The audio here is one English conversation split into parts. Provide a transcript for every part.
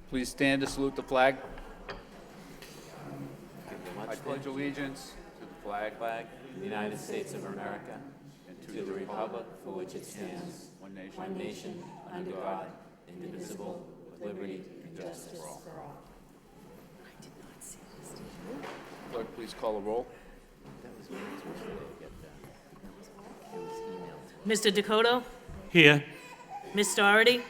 Please stand to salute the flag. I pledge allegiance to the flag of the United States of America and to the republic for which it stands, one nation, under God, indivisible, with liberty and justice for all. I did not see this. Did you? Clerk, please call the roll. Mr. Dakota? Here. Ms. Doherty?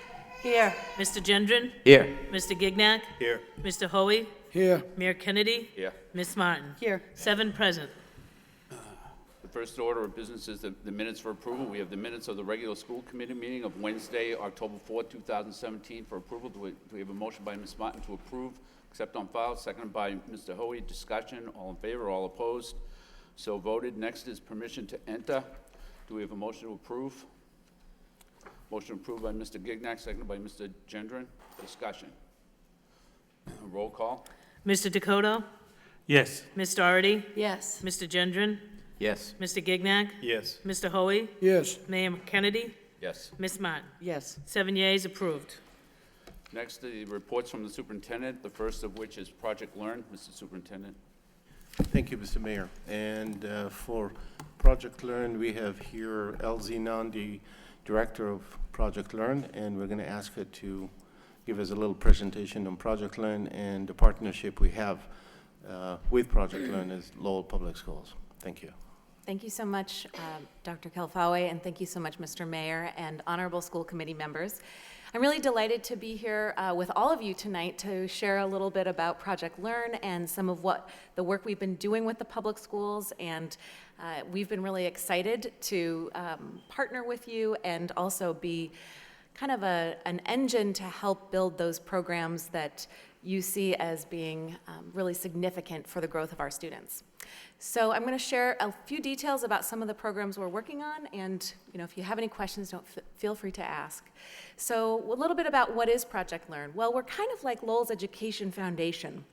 Here. Mr. Gendron? Here. Mr. Gignac? Here. Mr. Hoey? Here. Mayor Kennedy? Here. Ms. Martin? Here. 7 present. The first order of business is the minutes for approval. We have the minutes of the regular school committee meeting of Wednesday, October 4th, 2017 for approval. Do we have a motion by Ms. Martin to approve, accept on file, seconded by Mr. Hoey. Discussion, all in favor, all opposed? So voted. Next is permission to enter. Do we have a motion to approve? Motion approved by Mr. Gignac, seconded by Mr. Gendron. Discussion. Roll call. Mr. Dakota? Yes. Ms. Doherty? Yes. Mr. Gendron? Yes. Mr. Gignac? Yes. Mr. Hoey? Yes. Mayor Kennedy? Yes. Ms. Martin? Yes. 7 yeas, approved. Next, the reports from the superintendent, the first of which is Project Learn. Mr. Superintendent. Thank you, Mr. Mayor. And for Project Learn, we have here LZ Nandi, Director of Project Learn, and we're going to ask her to give us a little presentation on Project Learn and the partnership we have with Project Learn as Lowell Public Schools. Thank you. Thank you so much, Dr. Kelfawe, and thank you so much, Mr. Mayor and honorable school committee members. I'm really delighted to be here with all of you tonight to share a little bit about Project Learn and some of what the work we've been doing with the public schools, and we've been really excited to partner with you and also be kind of an engine to help build those programs that you see as being really significant for the growth of our students. So I'm going to share a few details about some of the programs we're working on, and if you have any questions, feel free to ask. So a little bit about what is Project Learn. Well, we're kind of like Lowell's Education Foundation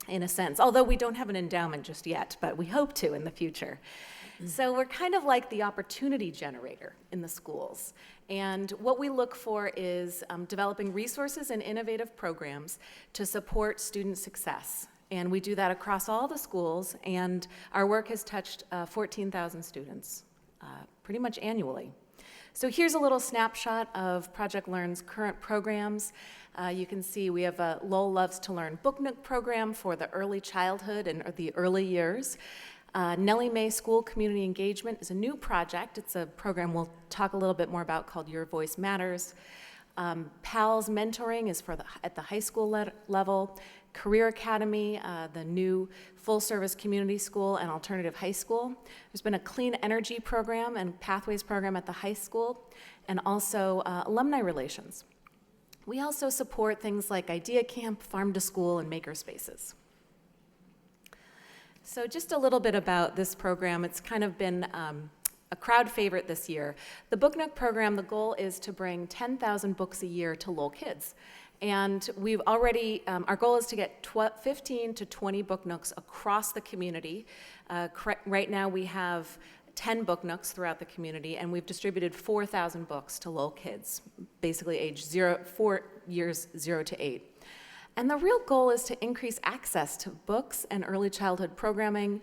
in a sense, although we don't have an endowment just yet, but we hope to in the future. So we're kind of like the opportunity generator in the schools. And what we look for is developing resources and innovative programs to support student success. And we do that across all the schools, and our work has touched 14,000 students pretty much annually. So here's a little snapshot of Project Learn's current programs. You can see we have a Lowell Loves to Learn Book Nook program for the early childhood and the early years. Nellie Mae School Community Engagement is a new project. It's a program we'll talk a little bit more about called Your Voice Matters. PALS Mentoring is at the high school level. Career Academy, the new full-service community school and alternative high school. There's been a clean energy program and pathways program at the high school, and also alumni relations. We also support things like Idea Camp, Farm to School, and Maker Spaces. So just a little bit about this program. It's kind of been a crowd favorite this year. The Book Nook program, the goal is to bring 10,000 books a year to Lowell kids. And we've already, our goal is to get 15 to 20 book nooks across the community. Right now we have 10 book nooks throughout the community, and we've distributed 4,000 books to Lowell kids, basically age 4 years 0 to 8. And the real goal is to increase access to books and early childhood programming,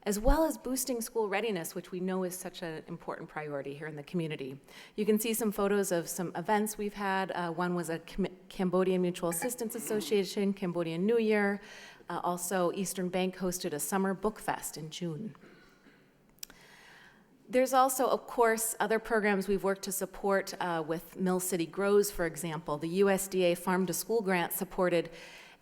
as well as boosting school readiness, which we know is such an important priority here in the community. You can see some photos of some events we've had. One was a Cambodian Mutual Assistance Association, Cambodian New Year. Also, Eastern Bank hosted a summer book fest in June. There's also, of course, other programs we've worked to support with Mill City Grows, for example. The USDA Farm to School grant supported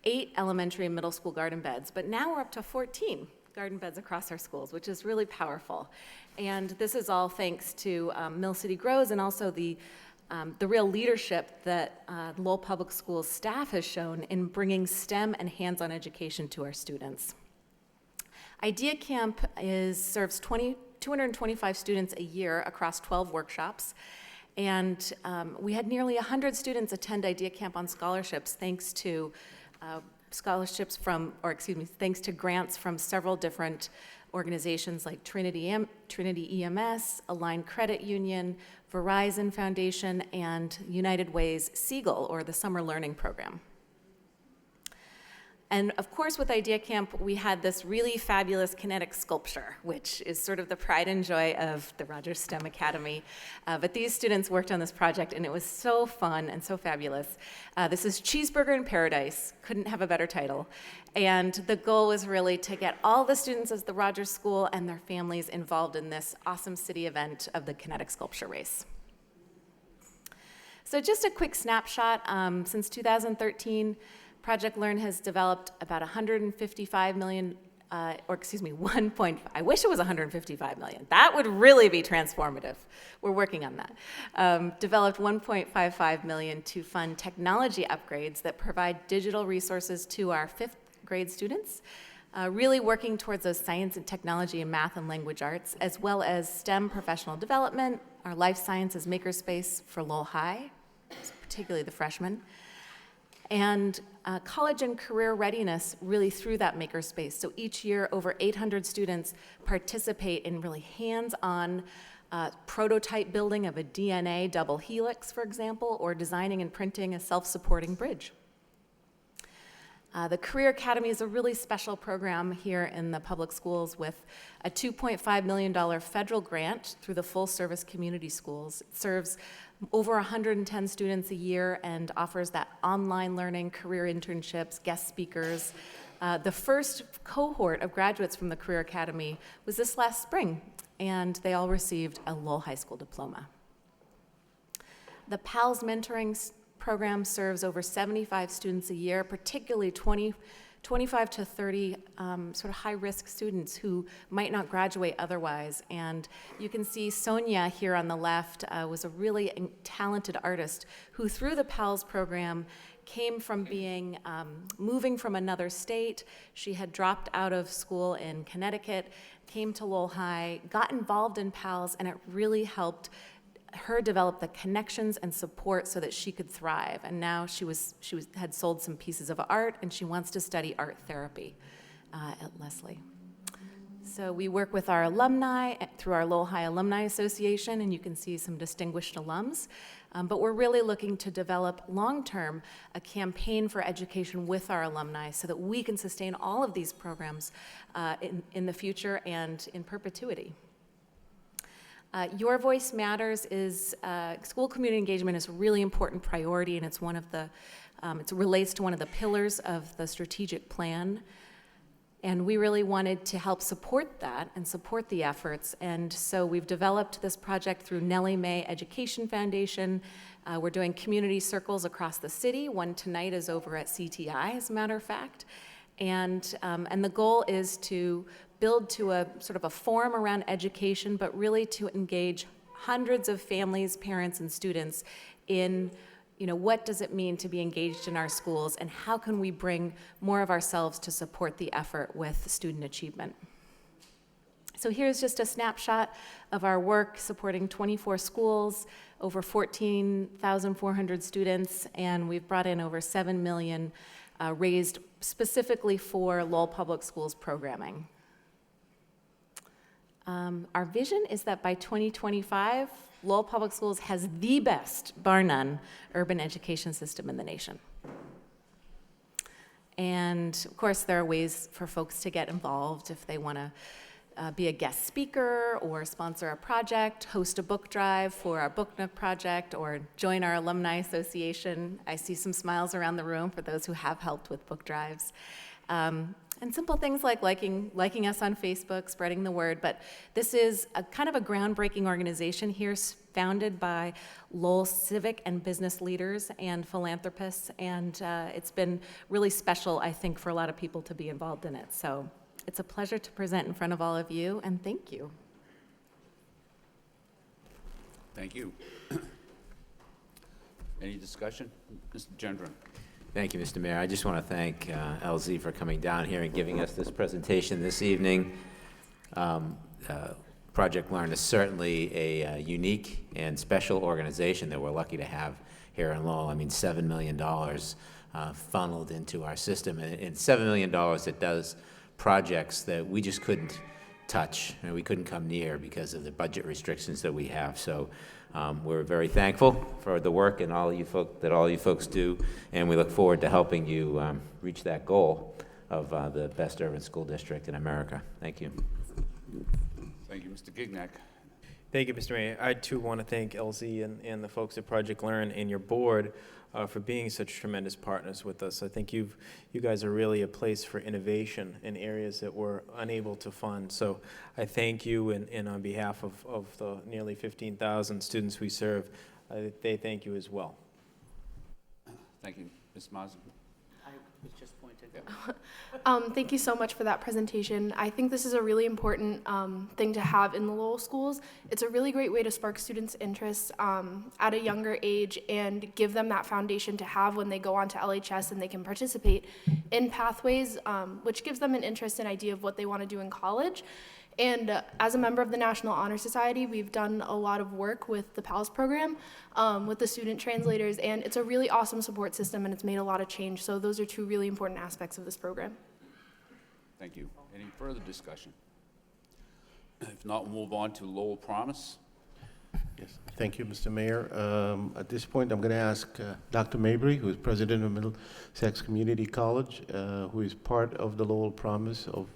8 elementary and middle school garden beds, but now we're up to 14 garden beds across our schools, which is really powerful. And this is all thanks to Mill City Grows and also the real leadership that Lowell Public Schools staff has shown in bringing STEM and hands-on education to our students. Idea Camp serves 225 students a year across 12 workshops. And we had nearly 100 students attend Idea Camp on scholarships thanks to thanks to grants from several different organizations like Trinity EMS, Aligned Credit Union, Verizon Foundation, and United Way's Siegel, or the Summer Learning Program. And of course, with Idea Camp, we had this really fabulous kinetic sculpture, which is sort of the pride and joy of the Rogers STEM Academy. But these students worked on this project, and it was so fun and so fabulous. This is Cheeseburger in Paradise. Couldn't have a better title. And the goal was really to get all the students of the Rogers School and their families involved in this awesome city event of the kinetic sculpture race. So just a quick snapshot. Since 2013, Project Learn has developed about 155 million, I wish it was 155 million. That would really be transformative. We're working on that. Developed 1.55 million to fund technology upgrades that provide digital resources to our 5th grade students, really working towards those science and technology and math and language arts, as well as STEM professional development, our life sciences makerspace for Lowell High, particularly the freshmen, and college and career readiness really through that makerspace. So each year, over 800 students participate in really hands-on prototype building of a DNA double helix, for example, or designing and printing a self-supporting bridge. The Career Academy is a really special program here in the public schools with a $2.5 million federal grant through the full-service community schools. It serves over 110 students a year and offers that online learning, career internships, guest speakers. The first cohort of graduates from the Career Academy was this last spring, and they all received a Lowell High School diploma. The PALS mentoring program serves over 75 students a year, particularly 25 to 30 sort of high-risk students who might not graduate otherwise. And you can see Sonia here on the left was a really talented artist who, through the PALS program, came from being moving from another state. She had dropped out of school in Connecticut, came to Lowell High, got involved in PALS, and it really helped her develop the connections and support so that she could thrive. And now she had sold some pieces of art, and she wants to study art therapy at Leslie. So we work with our alumni through our Lowell High Alumni Association, and you can see some distinguished alums. But we're really looking to develop long-term a campaign for education with our alumni so that we can sustain all of these programs in the future and in perpetuity. Your Voice Matters is, school community engagement is a really important priority, and it's one of the, it relates to one of the pillars of the strategic plan. And we really wanted to help support that and support the efforts. And so we've developed this project through Nellie Mae Education Foundation. We're doing community circles across the city. One tonight is over at CTI, as a matter of fact. And the goal is to build to a sort of a forum around education, but really to engage hundreds of families, parents, and students in, what does it mean to be engaged in our schools, and how can we bring more of ourselves to support the effort with student achievement. So here's just a snapshot of our work supporting 24 schools, over 14,400 students, and we've brought in over $7 million raised specifically for Lowell Public Schools programming. Our vision is that by 2025, Lowell Public Schools has the best, bar none, urban education system in the nation. And of course, there are ways for folks to get involved if they want to be a guest speaker or sponsor a project, host a book drive for our Book Nook project, or join our alumni association. I see some smiles around the room for those who have helped with book drives. And simple things like liking us on Facebook, spreading the word. But this is a kind of a groundbreaking organization here, founded by Lowell civic and business leaders and philanthropists. And it's been really special, I think, for a lot of people to be involved in it. So it's a pleasure to present in front of all of you, and thank you. Thank you. Any discussion? Mr. Gendron. Thank you, Mr. Mayor. I just want to thank LZ for coming down here and giving us this presentation this evening. Project Learn is certainly a unique and special organization that we're lucky to have here in Lowell. I mean, $7 million funneled into our system, and $7 million that does projects that we just couldn't touch and we couldn't come near because of the budget restrictions that we have. So We're very thankful for the work and all you folks do, and we look forward to helping you reach that goal of the best urban school district in America. Thank you. Thank you, Mr. Gignac. Thank you, Mr. Mayor. I too want to thank LZ and the folks at Project Learn and your board for being such tremendous partners with us. I think you guys are really a place for innovation in areas that we're unable to fund. So I thank you, and on behalf of the nearly 15,000 students we serve, they thank you as well. Thank you, Ms. Mazen. I was just pointing. Thank you so much for that presentation. I think this is a really important thing to have in the Lowell schools. It's a really great way to spark students' interests at a younger age and give them that foundation to have when they go on to LHS and they can participate in pathways, which gives them an interest and idea of what they want to do in college. And as a member of the National Honor Society, we've done a lot of work with the PALS program, with the student translators, and it's a really awesome support system, and it's made a lot of change. So those are two really important aspects of this program. Thank you. Any further discussion? If not, we'll move on to Lowell Promise. Yes, thank you, Mr. Mayor. At this point, I'm going to ask Dr. Mabry, who is president of Middlesex Community College, who is part of the Lowell Promise of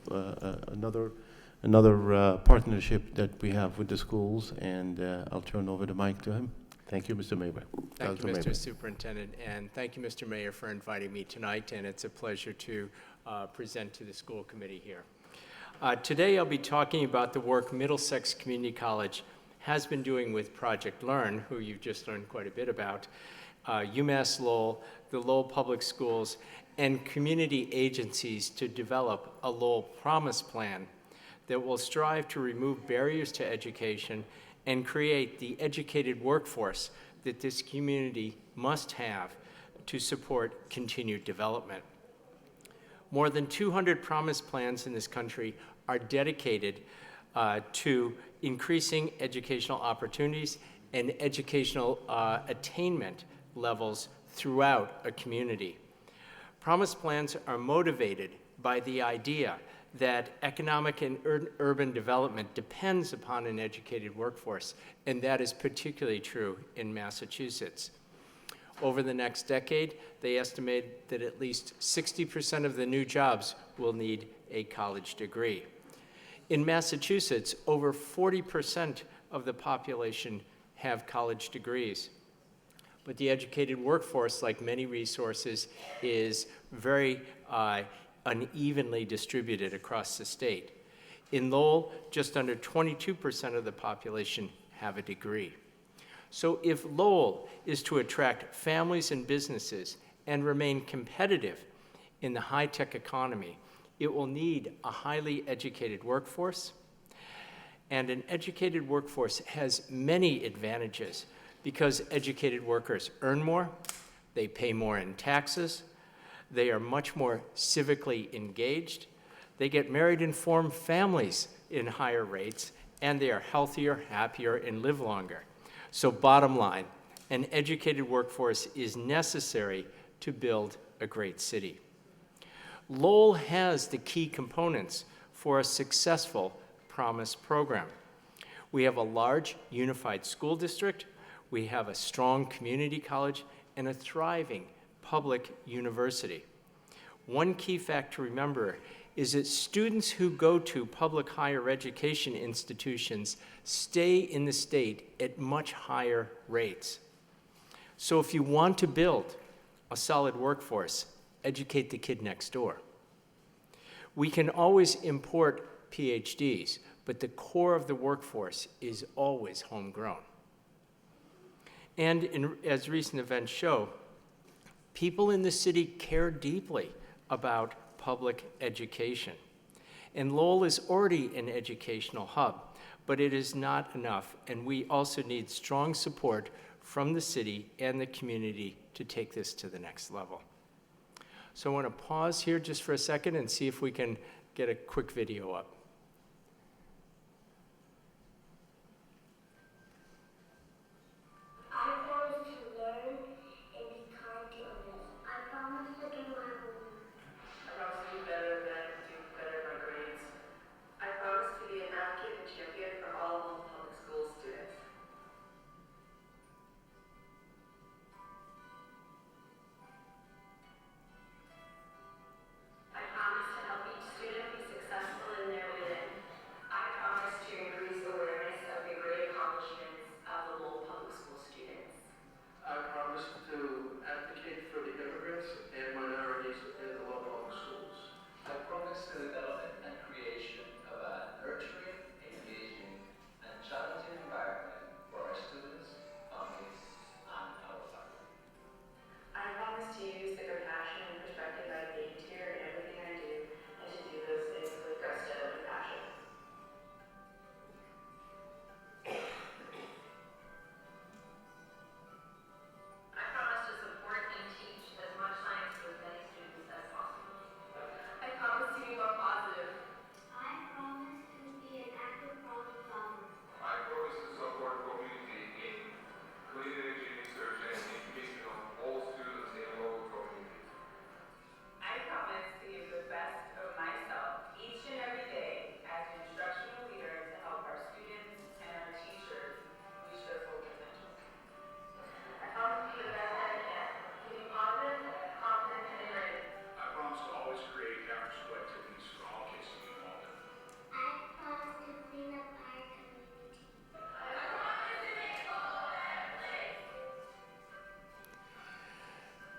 another partnership that we have with the schools, and I'll turn over the mic to him. Thank you, Mr. Mabry. Thank you, Dr. Mabry. Mr. Superintendent, and thank you, Mr. Mayor, for inviting me tonight, and it's a pleasure to present to the school committee here. Today, I'll be talking about the work Middlesex Community College has been doing with Project Learn, who you've just learned quite a bit about, UMass Lowell, the Lowell Public Schools, and community agencies to develop a Lowell Promise Plan that will strive to remove barriers to education and create the educated workforce that this community must have to support continued development. More than 200 Promise Plans in this country are dedicated to increasing educational opportunities and educational attainment levels throughout a community. Promise Plans are motivated by the idea that economic and urban development depends upon an educated workforce, and that is particularly true in Massachusetts. Over the next decade, they estimate that at least 60% of the new jobs will need a college degree. In Massachusetts, over 40% of the population have college degrees. But the educated workforce, like many resources, is very unevenly distributed across the state. In Lowell, just under 22% of the population have a degree. So if Lowell is to attract families and businesses and remain competitive in the high-tech economy, it will need a highly educated workforce. And an educated workforce has many advantages because educated workers earn more, they pay more in taxes, they are much more civically engaged, they get married and form families in higher rates, and they are healthier, happier, and live longer. So bottom line, an educated workforce is necessary to build a great city. Lowell has the key components for a successful Promise program. We have a large unified school district, we have a strong community college, and a thriving public university. One key fact to remember is that students who go to public higher education institutions stay in the state at much higher rates. So if you want to build a solid workforce, educate the kid next door. We can always import PhDs, but the core of the workforce is always homegrown. And as recent events show, people in the city care deeply about public education. And Lowell is already an educational hub, but it is not enough, and we also need strong support from the city and the community to take this to the next level. So I want to pause here just for a second and see if we can get a quick video up. I promise to learn and be kind to others. I promise to do my homework. I promise to be better than do better in my grades. I promise to be an advocate and champion for all Lowell Public School students.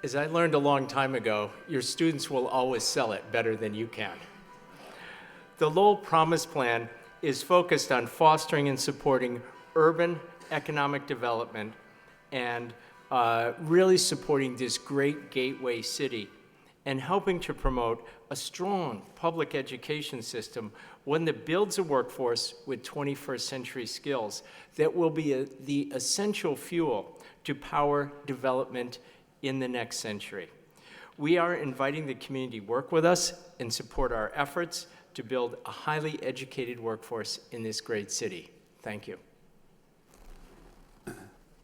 As I learned a long time ago, your students will always sell it better than you can. The Lowell Promise Plan is focused on fostering and supporting urban economic development and really supporting this great gateway city and helping to promote a strong public education system, one that builds a workforce with 21st century skills that will be the essential fuel to power development in the next century. We are inviting the community to work with us and support our efforts to build a highly educated workforce in this great city. Thank you.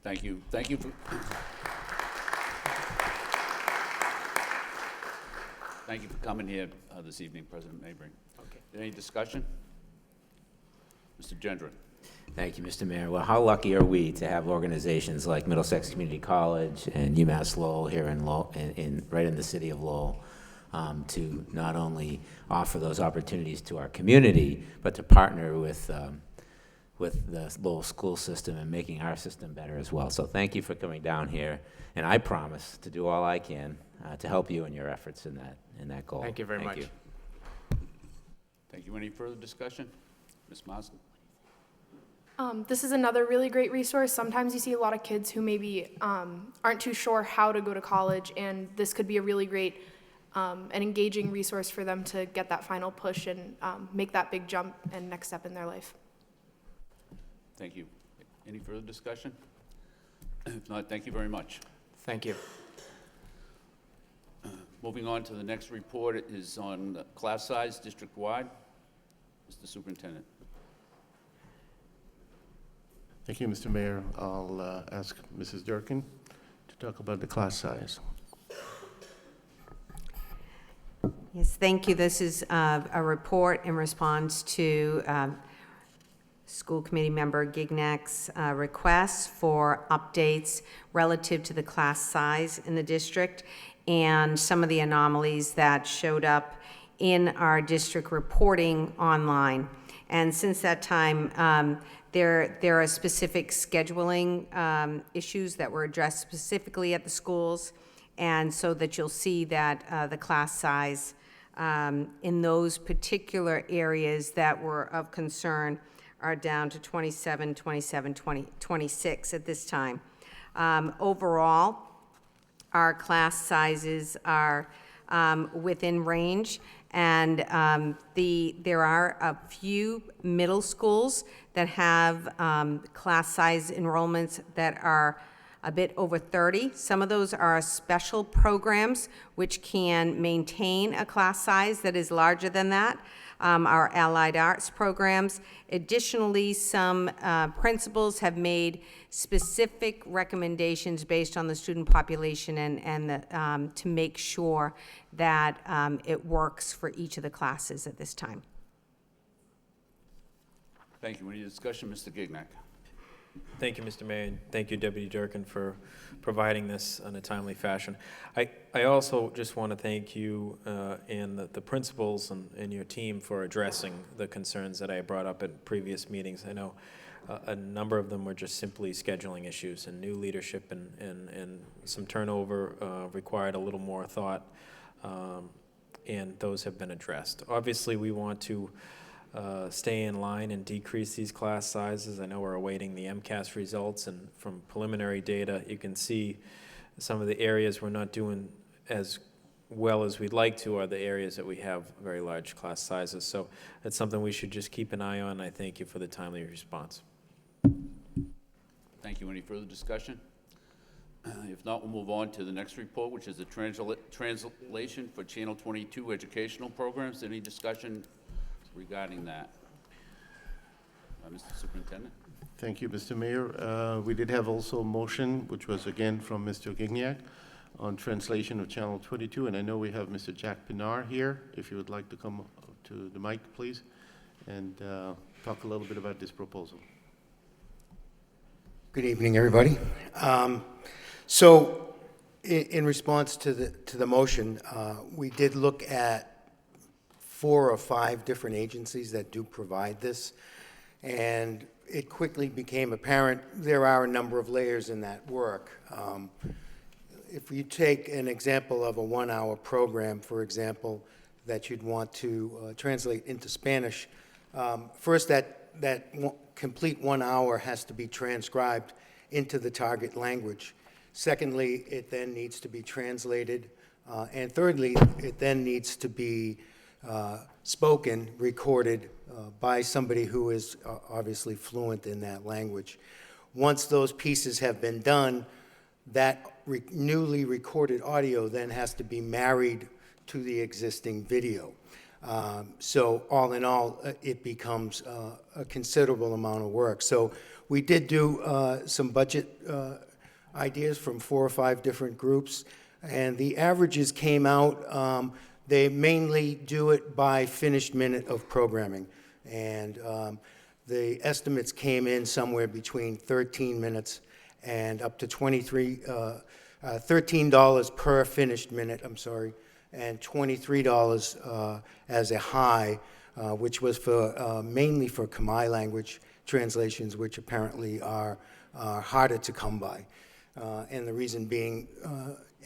Thank you. Thank you for... Thank you for coming here this evening, President Mabry. Okay. Any discussion? Mr. Gendron. Thank you, Mr. Mayor. Well, how lucky are we to have organizations like Middlesex Community College and UMass Lowell here in right in the city of Lowell, to not only offer those opportunities to our community, but to partner with the Lowell school system and making our system better as well. So thank you for coming down here, and I promise to do all I can to help you in your efforts in that goal. Thank you very much. Thank you. Any further discussion? Ms. Marsden? This is another really great resource. Sometimes you see a lot of kids who maybe aren't too sure how to go to college, and this could be a really great and engaging resource for them to get that final push and make that big jump and next step in their life. Thank you. Any further discussion? If not, thank you very much. Thank you. Moving on to the next report is on class size district-wide. Mr. Superintendent. Thank you, Mr. Mayor. I'll ask Mrs. Durkin to talk about the class size. Yes, thank you. This is a report in response to school committee member Gignak's requests for updates relative to the class size in the district and some of the anomalies that showed up in our district reporting online. And since that time, there are specific scheduling issues that were addressed specifically at the schools, and so that you'll see that the class size in those particular areas that were of concern are down to 27, 27, 20, 26 at this time. Overall, our class sizes are within range, and there are a few middle schools that have class size enrollments that are a bit over 30. Some of those are special programs which can maintain a class size that is larger than that, our allied arts programs. Additionally, some principals have made specific recommendations based on the student population and to make sure that it works for each of the classes at this time. Thank you. Any discussion? Mr. Gignac. Thank you, Mr. Mayor, and thank you, Deputy Durkin, for providing this in a timely fashion. I also just want to thank you and the principals and your team for addressing the concerns that I brought up at previous meetings. I know a number of them were just simply scheduling issues, and new leadership and some turnover required a little more thought, and those have been addressed. Obviously, we want to stay in line and decrease these class sizes. I know we're awaiting the MCAS results, and from preliminary data, you can see some of the areas we're not doing as well as we'd like to are the areas that we have very large class sizes. So that's something we should just keep an eye on. I thank you for the timely response. Thank you. Any further discussion? If not, we'll move on to the next report, which is the translation for Channel 22 educational programs. Any discussion regarding that? Mr. Superintendent? Thank you, Mr. Mayor. We did have also a motion, which was again from Mr. Gignac, on translation of Channel 22, and I know we have Mr. Jack Pinar here. If you would like to come to the mic, please, and talk a little bit about this proposal. Good evening, everybody. So, in response to the motion, we did look at 4 or 5 different agencies that do provide this, and it quickly became apparent there are a number of layers in that work. if you take an example of a 1-hour program, for example, that you'd want to translate into Spanish, first that complete 1 hour has to be transcribed into the target language. Secondly, it then needs to be translated. And thirdly, it then needs to be spoken, recorded by somebody who is obviously fluent in that language. Once those pieces have been done, that newly recorded audio then has to be married to the existing video. So all in all, it becomes a considerable amount of work. So we did do some budget ideas from 4 or 5 different groups, and the averages came out. They mainly do it by finished minute of programming, and the estimates came in somewhere between 13 minutes and up to $13 per finished minute, I'm sorry, and $23 as a high, which was for mainly for Khmer language translations, which apparently are harder to come by. And the reason being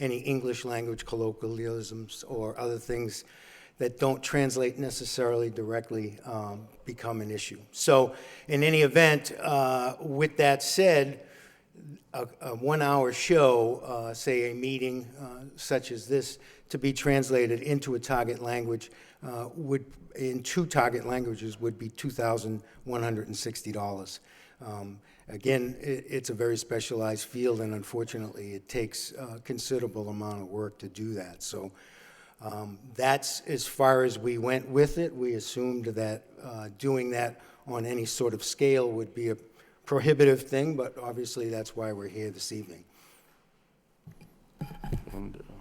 any English language colloquialisms or other things that don't translate necessarily directly become an issue. So in any event, with that said, a 1-hour show, say a meeting such as this, to be translated into a target language in 2 target languages would be $2,160. Again, it's a very specialized field, and unfortunately, it takes a considerable amount of work to do that. So that's as far as we went with it. We assumed that doing that on any sort of scale would be a prohibitive thing, but obviously that's why we're here this evening.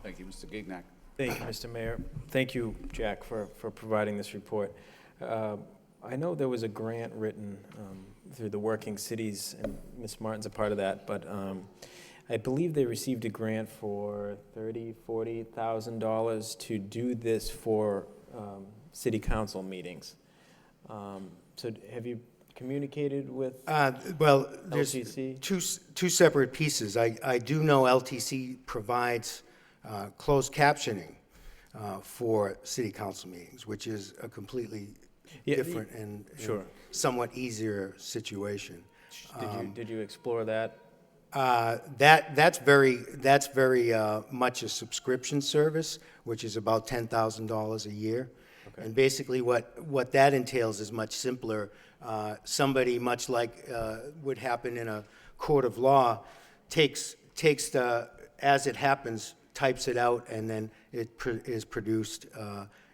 Thank you, Mr. Gignac. Thank you, Mr. Mayor. Thank you, Jack, for providing this report. I know there was a grant written through the Working Cities, and Ms. Martin's a part of that, but I believe they received a grant for $30,000, $40,000 to do this for city council meetings. So have you communicated with Well, there's LTC? two separate pieces. I do know LTC provides closed captioning for city council meetings, which is a completely different and Sure. somewhat easier situation. Did you explore that? That's very much a subscription service, which is about $10,000 a year. Okay. And basically what that entails is much simpler. Somebody, much like would happen in a court of law, takes the, as it happens, types it out, and then it is produced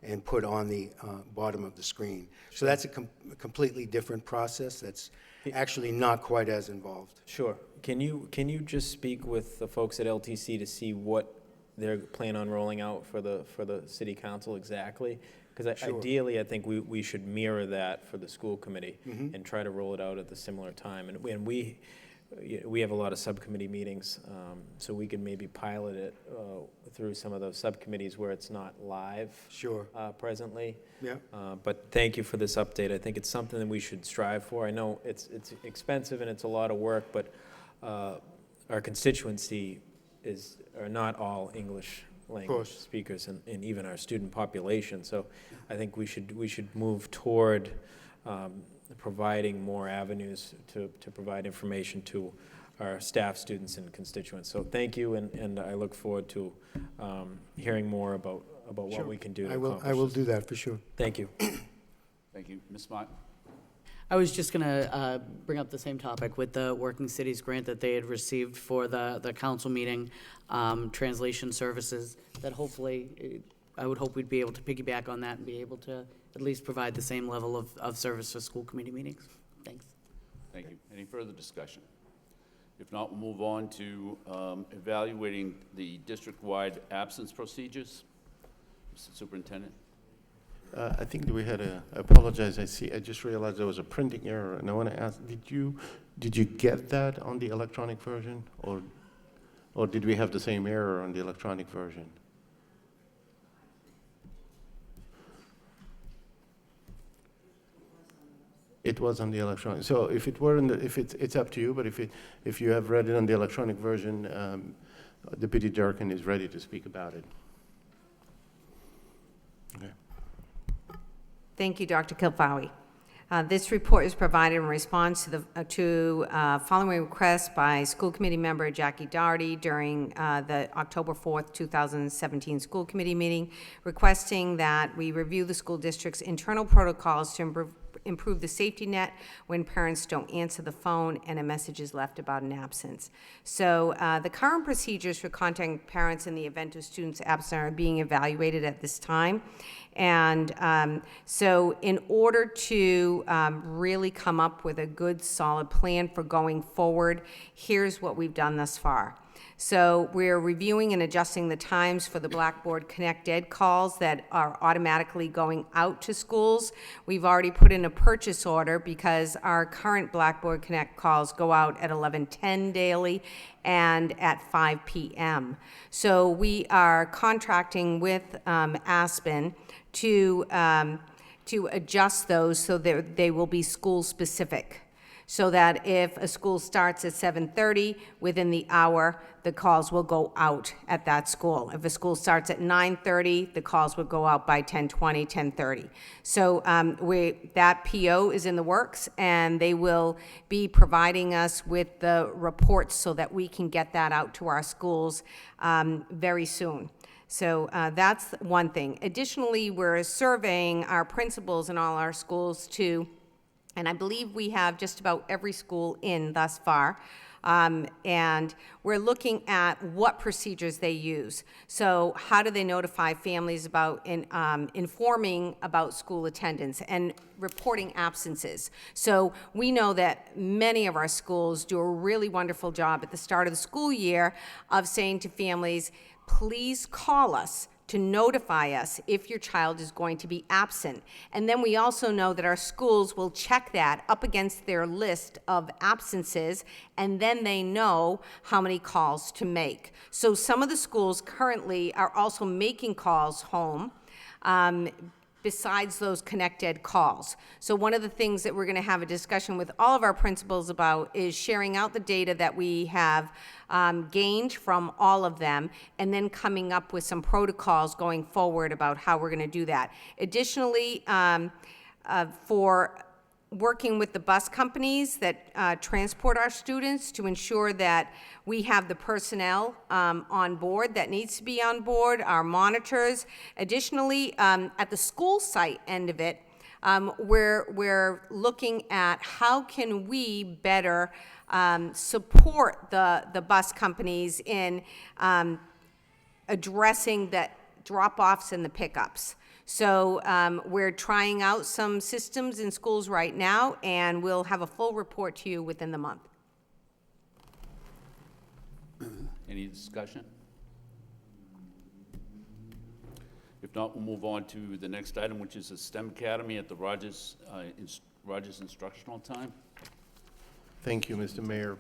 and put on the bottom of the screen. So that's a completely different process. That's actually not quite as involved. Sure. Can you just speak with the folks at LTC to see what they're planning on rolling out for the city council exactly? Because Sure. ideally, I think we should mirror that for the school committee and try to roll it out at the similar time. And we have a lot of subcommittee meetings, so we can maybe pilot it through some of those subcommittees where it's not live. Sure. Presently. Yeah. But thank you for this update. I think it's something that we should strive for. I know it's expensive and it's a lot of work, but our constituency are not all English language speakers, and even our student population. So I think we should move toward providing more avenues to provide information to our staff, students, and constituents. So thank you, and I look forward to hearing more about what we can do to accomplish I will this. do that for sure. Thank you. Thank you. Ms. Martin? I was just going to bring up the same topic with the Working Cities grant that they had received for the council meeting translation services, that hopefully, I would hope we'd be able to piggyback on that and be able to at least provide the same level of service for school committee meetings. Thanks. Thank you. Any further discussion? If not, we'll move on to evaluating the district-wide absence procedures. Mr. Superintendent? I think that we had I apologize, I just realized there was a printing error, and I want to ask, did you get that on the electronic version, or did we have the same error on the electronic version? It was on the electronic. So if it were it's up to you, but if you have read it on the electronic version, Deputy Durkin is ready to speak about it. Okay. Thank you, Dr. Kilfawi. This report is provided in response to the following request by school committee member Jackie Doherty during the October 4th, 2017 school committee meeting, requesting that we review the school district's internal protocols to improve the safety net when parents don't answer the phone and a message is left about an absence. So the current procedures for contacting parents in the event of students' absence are being evaluated at this time. And so in order to really come up with a good, solid plan for going forward, here's what we've done thus far. So we're reviewing and adjusting the times for the Blackboard Connect Ed calls that are automatically going out to schools. We've already put in a purchase order because our current Blackboard Connect calls go out at 11:10 daily and at 5 p.m. So we are contracting with Aspen to adjust those so that they will be school-specific, so that if a school starts at 7:30, within the hour, the calls will go out at that school. If a school starts at 9:30, the calls will go out by 10:20, 10:30. So that PO is in the works, and they will be providing us with the reports so that we can get that out to our schools very soon. So that's one thing. Additionally, we're surveying our principals in all our schools too, and I believe we have just about every school in thus far. And we're looking at what procedures they use. So how do they notify families about informing about school attendance and reporting absences? So we know that many of our schools do a really wonderful job at the start of the school year of saying to families, please call us to notify us if your child is going to be absent. And then we also know that our schools will check that up against their list of absences, and then they know how many calls to make. So some of the schools currently are also making calls home besides those connected calls. So one of the things that we're going to have a discussion with all of our principals about is sharing out the data that we have gained from all of them, and then coming up with some protocols going forward about how we're going to do that. Additionally, for working with the bus companies that transport our students to ensure that we have the personnel on board that needs to be on board, our monitors. Additionally, at the school site end of it, we're looking at how can we better support the bus companies in addressing the drop-offs and the pickups. So we're trying out some systems in schools right now, and we'll have a full report to you within the month. Any discussion? If not, we'll move on to the next item, which is the STEM Academy at the Rogers Instructional Time. Thank you, Mr. Mayor.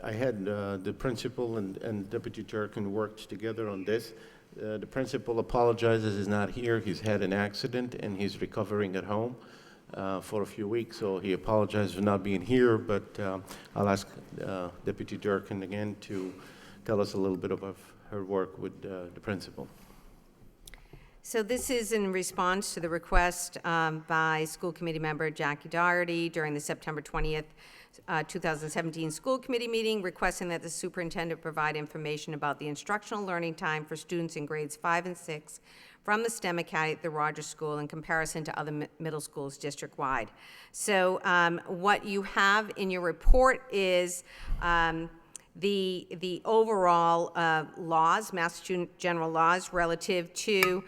I had the principal and Deputy Durkin worked together on this. The principal apologizes he's not here. He's had an accident and he's recovering at home for a few weeks, so he apologizes for not being here, but I'll ask Deputy Durkin again to tell us a little bit about her work with the principal. So this is in response to the request by school committee member Jackie Doherty during the September 20th, 2017 school committee meeting, requesting that the superintendent provide information about the instructional learning time for students in grades 5 and 6 from the STEM Academy at the Rogers School in comparison to other middle schools district-wide. So what you have in your report is the overall laws, Massachusetts general laws relative to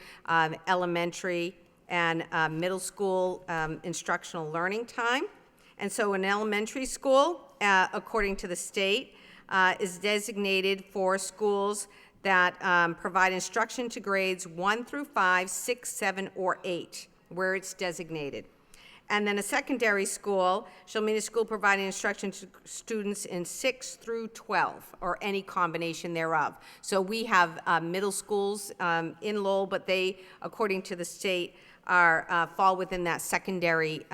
elementary and middle school instructional learning time. And so an elementary school, according to the state, is designated for schools that provide instruction to grades 1 through 5, 6, 7, or 8, where it's designated. And then a secondary school shall mean a school providing instruction to students in 6 through 12, or any combination thereof. So we have middle schools in Lowell, but they, according to the state, fall within that secondary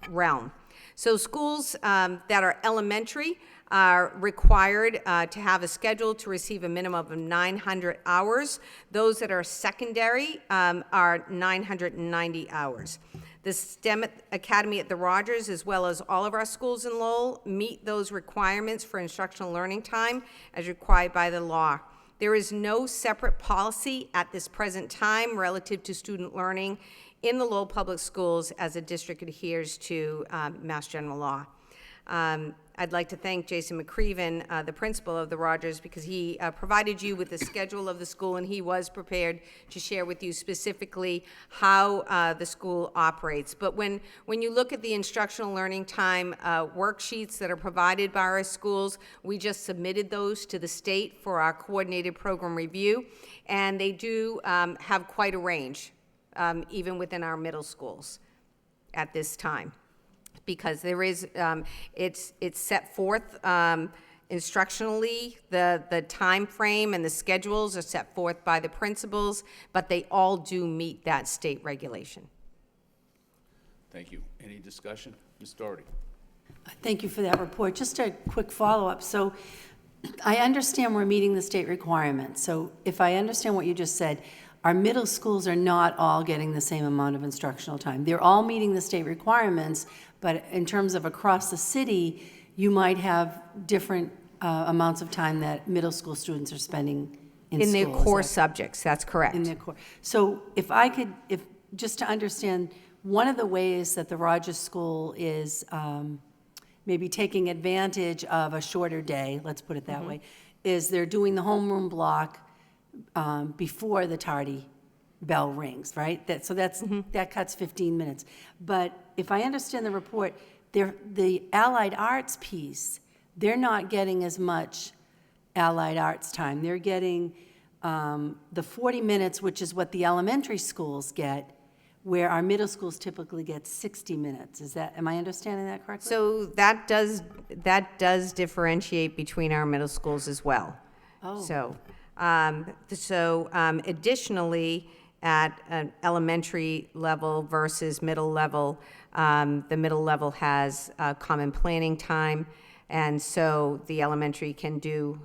realm. So schools that are elementary are required to have a schedule to receive a minimum of 900 hours. Those that are secondary are 990 hours. The STEM Academy at the Rogers, as well as all of our schools in Lowell, meet those requirements for instructional learning time as required by the law. There is no separate policy at this present time relative to student learning in the Lowell Public Schools as the district adheres to Mass General Law. I'd like to thank Jason McCreven, the principal of the Rogers, because he provided you with the schedule of the school, and he was prepared to share with you specifically how the school operates. But when you look at the instructional learning time worksheets that are provided by our schools, we just submitted those to the state for our coordinated program review, and they do have quite a range, even within our middle schools at this time. Because there is, it's set forth instructionally, the time frame and the schedules are set forth by the principals, but they all do meet that state regulation. Thank you. Any discussion? Ms. Doherty? Thank you for that report. Just a quick follow-up. So I understand we're meeting the state requirements. So if I understand what you just said, our middle schools are not all getting the same amount of instructional time. They're all meeting the state requirements, but in terms of across the city, you might have different amounts of time that middle school students are spending in In school. their core subjects, that's correct. In their core. So if just to understand, one of the ways that the Rogers School is maybe taking advantage of a shorter day, let's put it that way, is they're doing the homeroom block before the tardy bell rings, right? That cuts 15 minutes. But if I understand the report, the allied arts piece, they're not getting as much allied arts time. They're getting the 40 minutes, which is what the elementary schools get, where our middle schools typically get 60 minutes. Am I understanding that correctly? So that does differentiate between our middle schools as well. Oh. So additionally, at an elementary level versus middle level, the middle level has common planning time, and so the elementary can do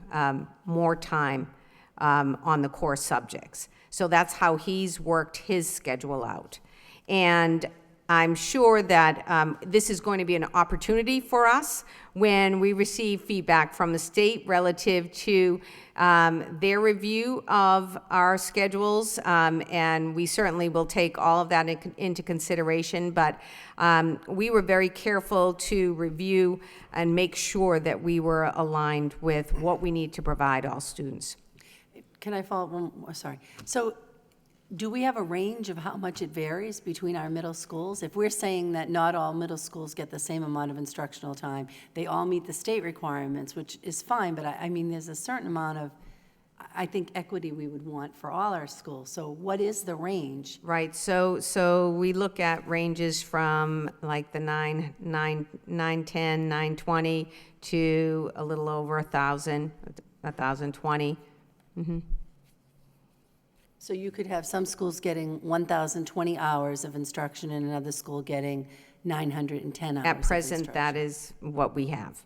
more time on the core subjects. So that's how he's worked his schedule out. And I'm sure that this is going to be an opportunity for us when we receive feedback from the state relative to their review of our schedules, and we certainly will take all of that into consideration, but we were very careful to review and make sure that we were aligned with what we need to provide all students. Can I follow up one more? Sorry. So do we have a range of how much it varies between our middle schools? If we're saying that not all middle schools get the same amount of instructional time, they all meet the state requirements, which is fine, but I mean, there's a certain amount of, I think, equity we would want for all our schools. So what is the range? Right, so we look at ranges from like the 910, 920 to a little over 1,000, 1,020. So you could have some schools getting 1,020 hours of instruction and another school getting 910 hours At of present, instruction. that is what we have.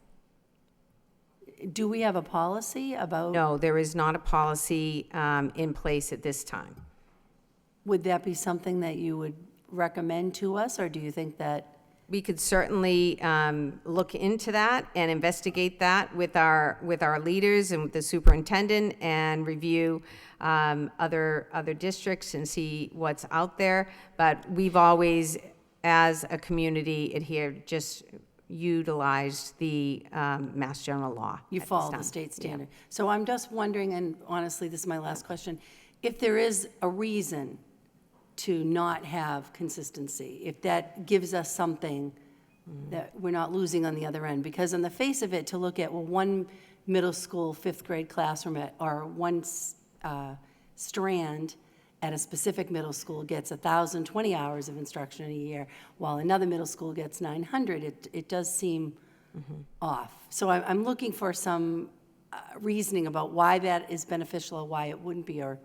Do we have a policy about? No, there is not a policy in place at this time. Would that be something that you would recommend to us, or do you think that? We could certainly look into that and investigate that with our leaders and with the superintendent and review other districts and see what's out there. But we've always, as a community, just utilized the Mass General Law. You follow the state standard. So I'm just wondering, and honestly, this is my last question, if there is a reason to not have consistency, if that gives us something that we're not losing on the other end. Because on the face of it, to look at, well, one middle school fifth grade classroom or one strand at a specific middle school gets 1,020 hours of instruction in a year, while another middle school gets 900, it does seem off. So I'm looking for some reasoning about why that is beneficial or why it wouldn't be, or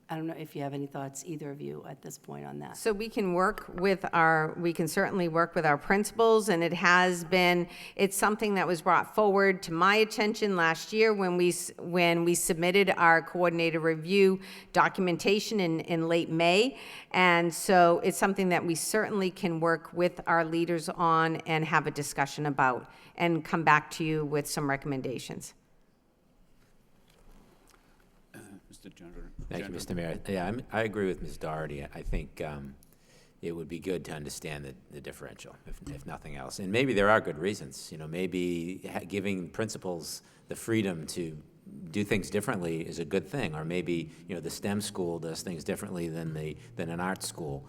I don't know if you have any thoughts, either of you, at this point on that. So we can we can certainly work with our principals, and it's something that was brought forward to my attention last year when we submitted our coordinated review documentation in late May. And so it's something that we certainly can work with our leaders on and have a discussion about and come back to you with some recommendations. Mr. Gender. Thank you, Mr. Mayor. Yeah, I agree with Ms. Doherty. I think it would be good to understand the differential, if nothing else. And maybe there are good reasons. Maybe giving principals the freedom to do things differently is a good thing. Or maybe, the STEM school does things differently than an art school.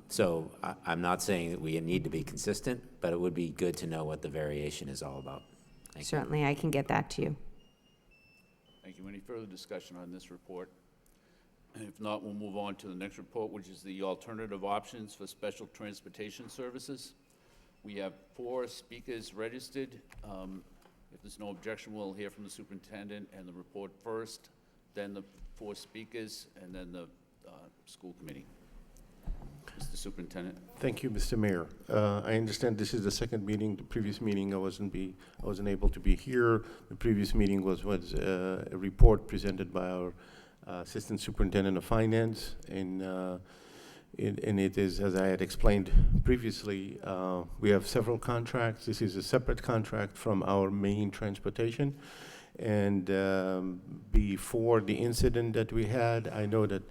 So I'm not saying that we need to be consistent, but it would be good to know what the variation is all about. Thank you. Certainly, I can get that to you. Thank you. Any further discussion on this report? If not, we'll move on to the next report, which is the alternative options for special transportation services. We have 4 speakers registered. If there's no objection, we'll hear from the superintendent and the report first, then the 4 speakers, and then the school committee. Mr. Superintendent. Thank you, Mr. Mayor. I understand this is the second meeting. The previous meeting, I wasn't able to be here. The previous meeting was a report presented by our Assistant Superintendent of Finance, and it is, as I had explained previously, we have several contracts. This is a separate contract from our main transportation. And before the incident that we had, I know that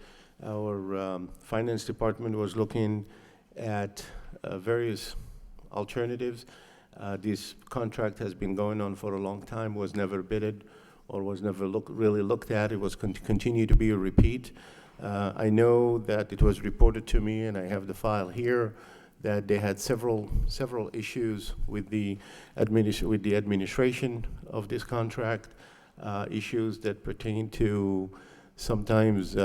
our finance department was looking at various alternatives. This contract has been going on for a long time, was never bidded or was never really looked at. It was continue to be a repeat. I know that it was reported to me, and I have the file here, that they had several issues with the administration of this contract, issues that pertain to sometimes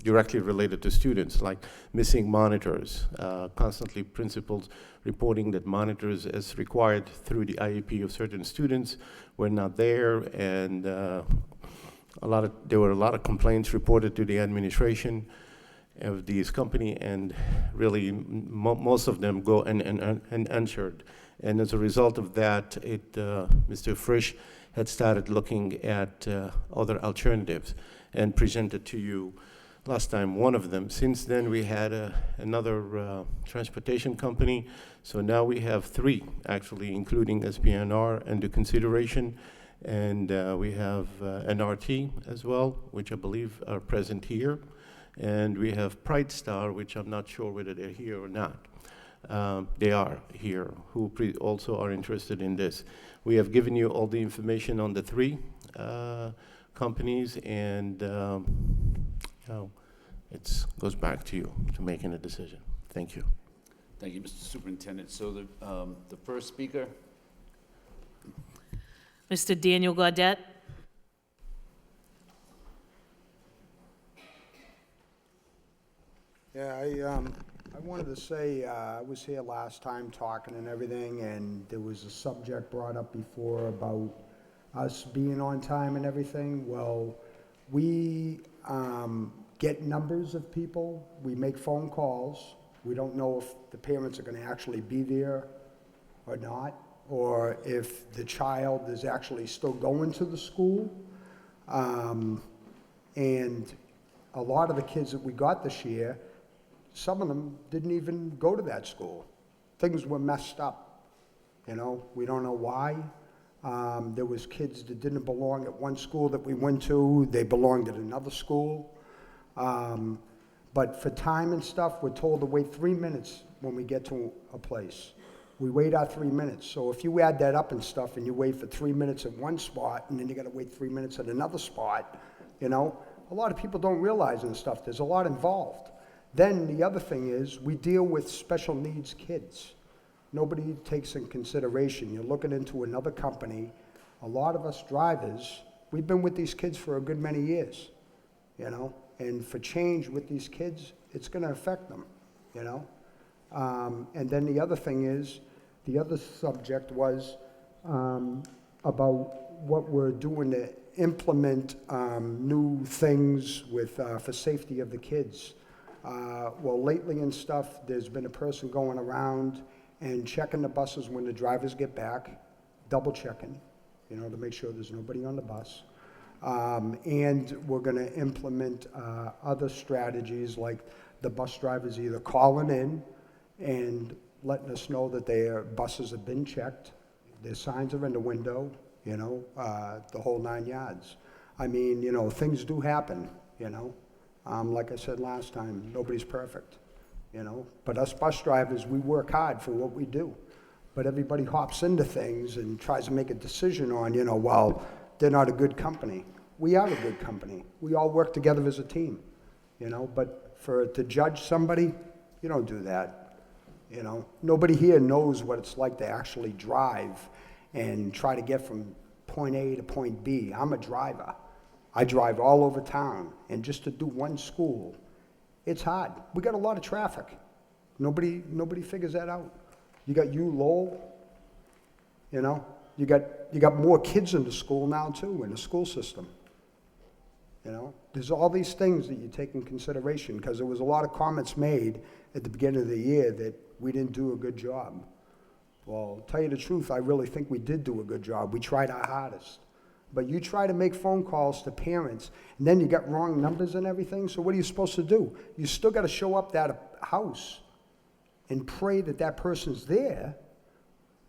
directly related to students, like missing monitors, constantly principals reporting that monitors as required through the IEP of certain students were not there, and there were a lot of complaints reported to the administration of this company, and really most of them go unanswered. And as a result of that, Mr. Frisch had started looking at other alternatives and presented to you last time one of them. Since then, we had another transportation company. So now we have 3, actually, including SPNR under consideration. And we have NRT as well, which I believe are present here. And we have Pride Star, which I'm not sure whether they're here or not. They are here, who also are interested in this. We have given you all the information on the 3 companies, and it goes back to you to making a decision. Thank you. Thank you, Mr. Superintendent. So the first speaker. Mr. Daniel Gaudette. Yeah, I wanted to say, I was here last time talking and everything, and there was a subject brought up before about us being on time and everything. Well, we get numbers of people, we make phone calls. We don't know if the parents are gonna actually be there or not, or if the child is actually still going to the school. And a lot of the kids that we got this year, some of them didn't even go to that school. Things were messed up, we don't know why. There was kids that didn't belong at one school that we went to, they belonged at another school. But for time and stuff, we're told to wait 3 minutes when we get to a place. We wait our 3 minutes. So if you add that up and stuff and you wait for 3 minutes at one spot and then you gotta wait 3 minutes at another spot, a lot of people don't realize and stuff, there's a lot involved. Then the other thing is, we deal with special needs kids. Nobody takes in consideration, you're looking into another company. A lot of us drivers, we've been with these kids for a good many years, and for change with these kids, it's gonna affect them, And then the other thing is, the other subject was about what we're doing to implement new things with, for safety of the kids. Well, lately and stuff, there's been a person going around and checking the buses when the drivers get back, double checking, you know, to make sure there's nobody on the bus. And we're going to implement other strategies like the bus drivers either calling in and letting us know that their buses have been checked, their signs are in the window, you know, the whole 9 yards. I mean, you know, things do happen, you know. Like I said last time, nobody's perfect, you know. But us bus drivers, we work hard for what we do. But everybody hops into things and tries to make a decision on, you know, well, they're not a good company. We are a good company. We all work together as a team, you know. But to judge somebody, you don't do that, you know. Nobody here knows what it's like to actually drive and try to get from point A to point B. I'm a driver. I drive all over town, and just to do one school, it's hard. We got a lot of traffic. Nobody figures that out. You got Lowell, you know. You got more kids in the school now too, in the school system. You know, there's all these things that you take in consideration because there was a lot of comments made at the beginning of the year that we didn't do a good job. Well, to tell you the truth, I really think we did do a good job. We tried our hardest. But you try to make phone calls to parents, and then you got wrong numbers and everything, so what are you supposed to do? You still got to show up at a house and pray that that person's there,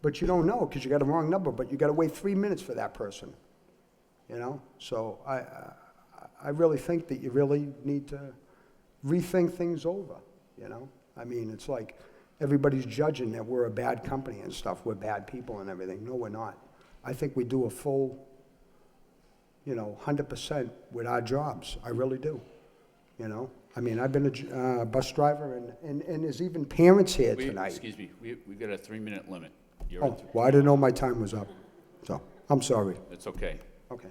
but you don't know because you got a wrong number, but you got to wait 3 minutes for that person, you know? So I really think that you really need to rethink things over, you know? I mean, it's like everybody's judging that we're a bad company and stuff, we're bad people and everything. No, we're not. I think we do a full, you know, 100% with our jobs. I really do, you know? I mean, I've been a bus driver, and there's even parents here tonight. Excuse me, we've got a 3-minute limit. You're Oh, well, I didn't know my time was up, so I'm sorry. It's okay. Okay.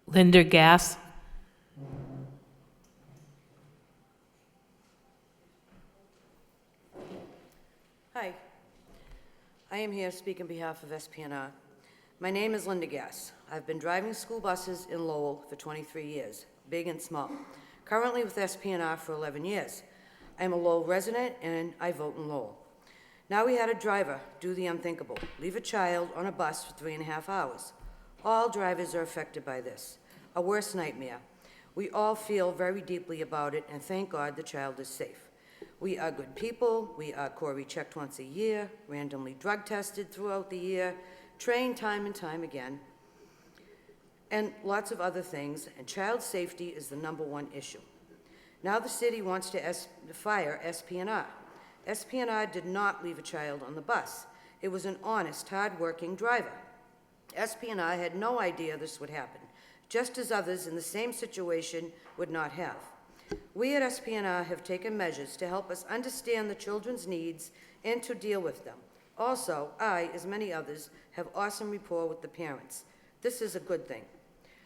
Linda Gass. Hi, I am here to speak on behalf of SPNR. My name is Linda Gass. I've been driving school buses in Lowell for 23 years, big and small. Currently with SPNR for 11 years. I'm a Lowell resident and I vote in Lowell. Now we had a driver do the unthinkable, leave a child on a bus for 3.5 hours. All drivers are affected by this, a worst nightmare. We all feel very deeply about it and thank God the child is safe. We are good people, we are Corey checked once a year, randomly drug tested throughout the year, trained time and time again, and lots of other things, and child safety is the #1 issue. Now the city wants to fire SPNR. SPNR did not leave a child on the bus. It was an honest, hard-working driver. SPNR had no idea this would happen, just as others in the same situation would not have. We at SPNR have taken measures to help us understand the children's needs and to deal with them. Also, I, as many others, have awesome rapport with the parents. This is a good thing.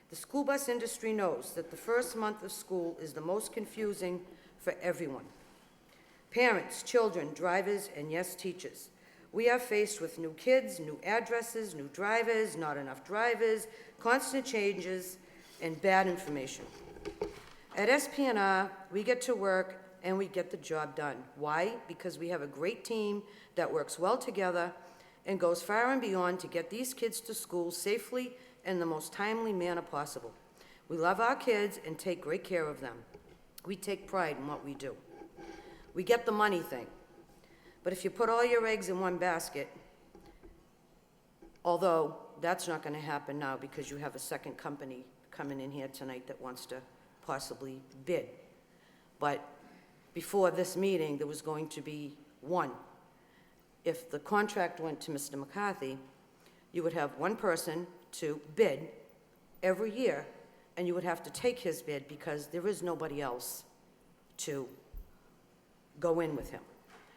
The school bus industry knows that the first month of school is the most confusing for everyone. Parents, children, drivers, and yes, teachers. We are faced with new kids, new addresses, new drivers, not enough drivers, constant changes, and bad information. At SPNR, we get to work and we get the job done. Why? Because we have a great team that works well together and goes far and beyond to get these kids to school safely in the most timely manner possible. We love our kids and take great care of them. We take pride in what we do. We get the money thing. But if you put all your eggs in one basket, although that's not going to happen now because you have a second company coming in here tonight that wants to possibly bid. But before this meeting, there was going to be one. If the contract went to Mr. McCarthy, you would have one person to bid every year, and you would have to take his bid because there is nobody else to go in with him.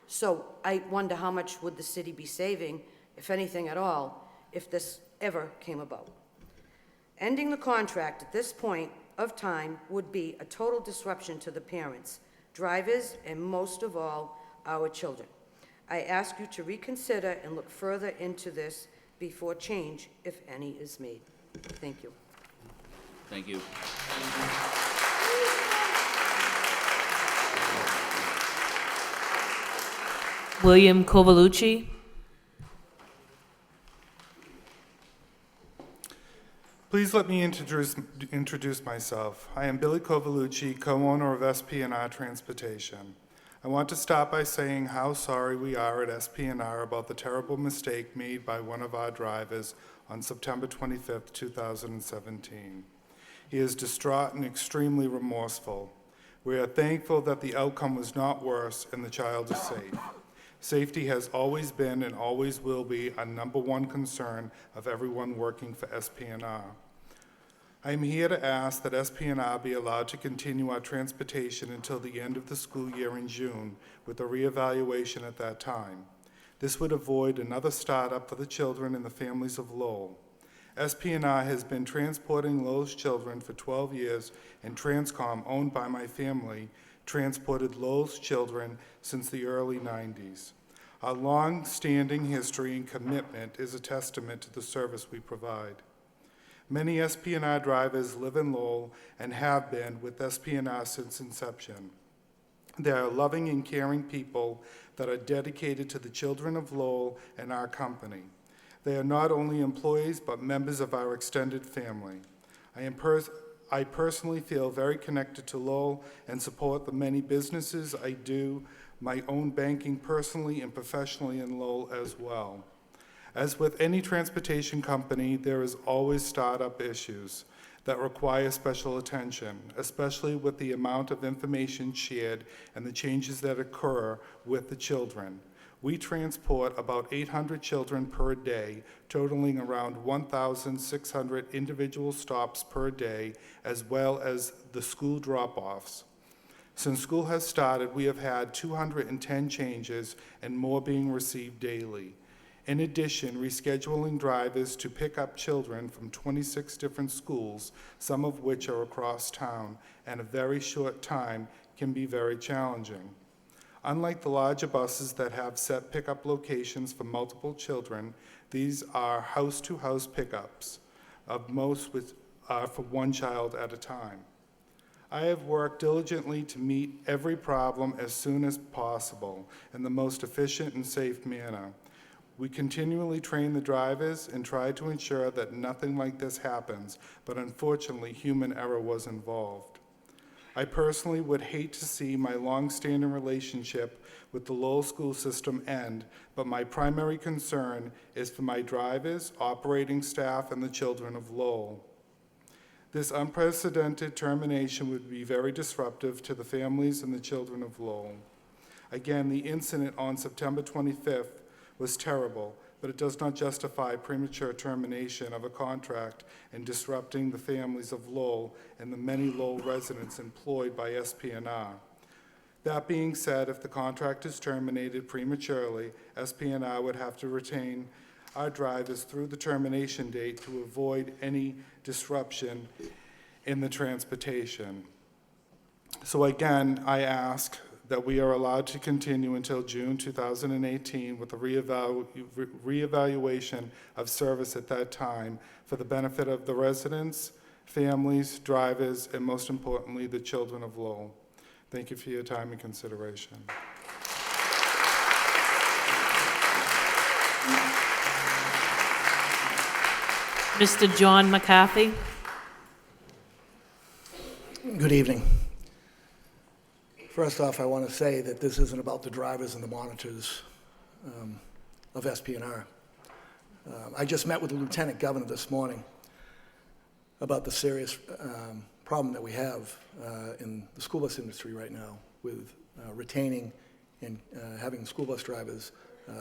So I wonder how much would the city be saving, if anything at all, if this ever came about. Ending the contract at this point of time would be a total disruption to the parents, drivers, and most of all, our children. I ask you to reconsider and look further into this before change, if any, is made. Thank you. Thank you. William Covalucci. Please let me introduce myself. I am Billy Covalucci, co-owner of SP&R Transportation. I want to start by saying how sorry we are at SP&R about the terrible mistake made by one of our drivers on September 25th, 2017. He is distraught and extremely remorseful. We are thankful that the outcome was not worse and the child is safe. Safety has always been and always will be a #1 concern of everyone working for SP&R. I am here to ask that SP&R be allowed to continue our transportation until the end of the school year in June with a reevaluation at that time. This would avoid another startup for the children and the families of Lowell. SP&R has been transporting Lowell's children for 12 years, and Transcom, owned by my family, transported Lowell's children since the early 90s. Our long-standing history and commitment is a testament to the service we provide. Many SP&R drivers live in Lowell and have been with SP&R since inception. They are loving and caring people that are dedicated to the children of Lowell and our company. They are not only employees, but members of our extended family. I personally feel very connected to Lowell and support the many businesses I do, my own banking personally and professionally in Lowell as well. As with any transportation company, there is always startup issues that require special attention, especially with the amount of information shared and the changes that occur with the children. We transport about 800 children per day, totaling around 1,600 individual stops per day, as well as the school drop-offs. Since school has started, we have had 210 changes and more being received daily. In addition, rescheduling drivers to pick up children from 26 different schools, some of which are across town, in a very short time can be very challenging. Unlike the larger buses that have set pickup locations for multiple children, these are house-to-house pickups, of most with, for one child at a time. I have worked diligently to meet every problem as soon as possible in the most efficient and safe manner. We continually train the drivers and try to ensure that nothing like this happens, but unfortunately, human error was involved. I personally would hate to see my long-standing relationship with the Lowell school system end, but my primary concern is for my drivers, operating staff, and the children of Lowell. This unprecedented termination would be very disruptive to the families and the children of Lowell. Again, the incident on September 25th was terrible, but it does not justify premature termination of a contract and disrupting the families of Lowell and the many Lowell residents employed by SP&R. That being said, if the contract is terminated prematurely, SP&R would have to retain our drivers through the termination date to avoid any disruption in the transportation. So again, I ask that we are allowed to continue until June 2018 with a reevaluation of service at that time for the benefit of the residents, families, drivers, and most importantly, the children of Lowell. Thank you for your time and consideration. Mr. John McCarthy. Good evening. First off, I want to say that this isn't about the drivers and the monitors of SP&R. I just met with the Lieutenant Governor this morning about the serious problem that we have in the school bus industry right now with retaining and having school bus drivers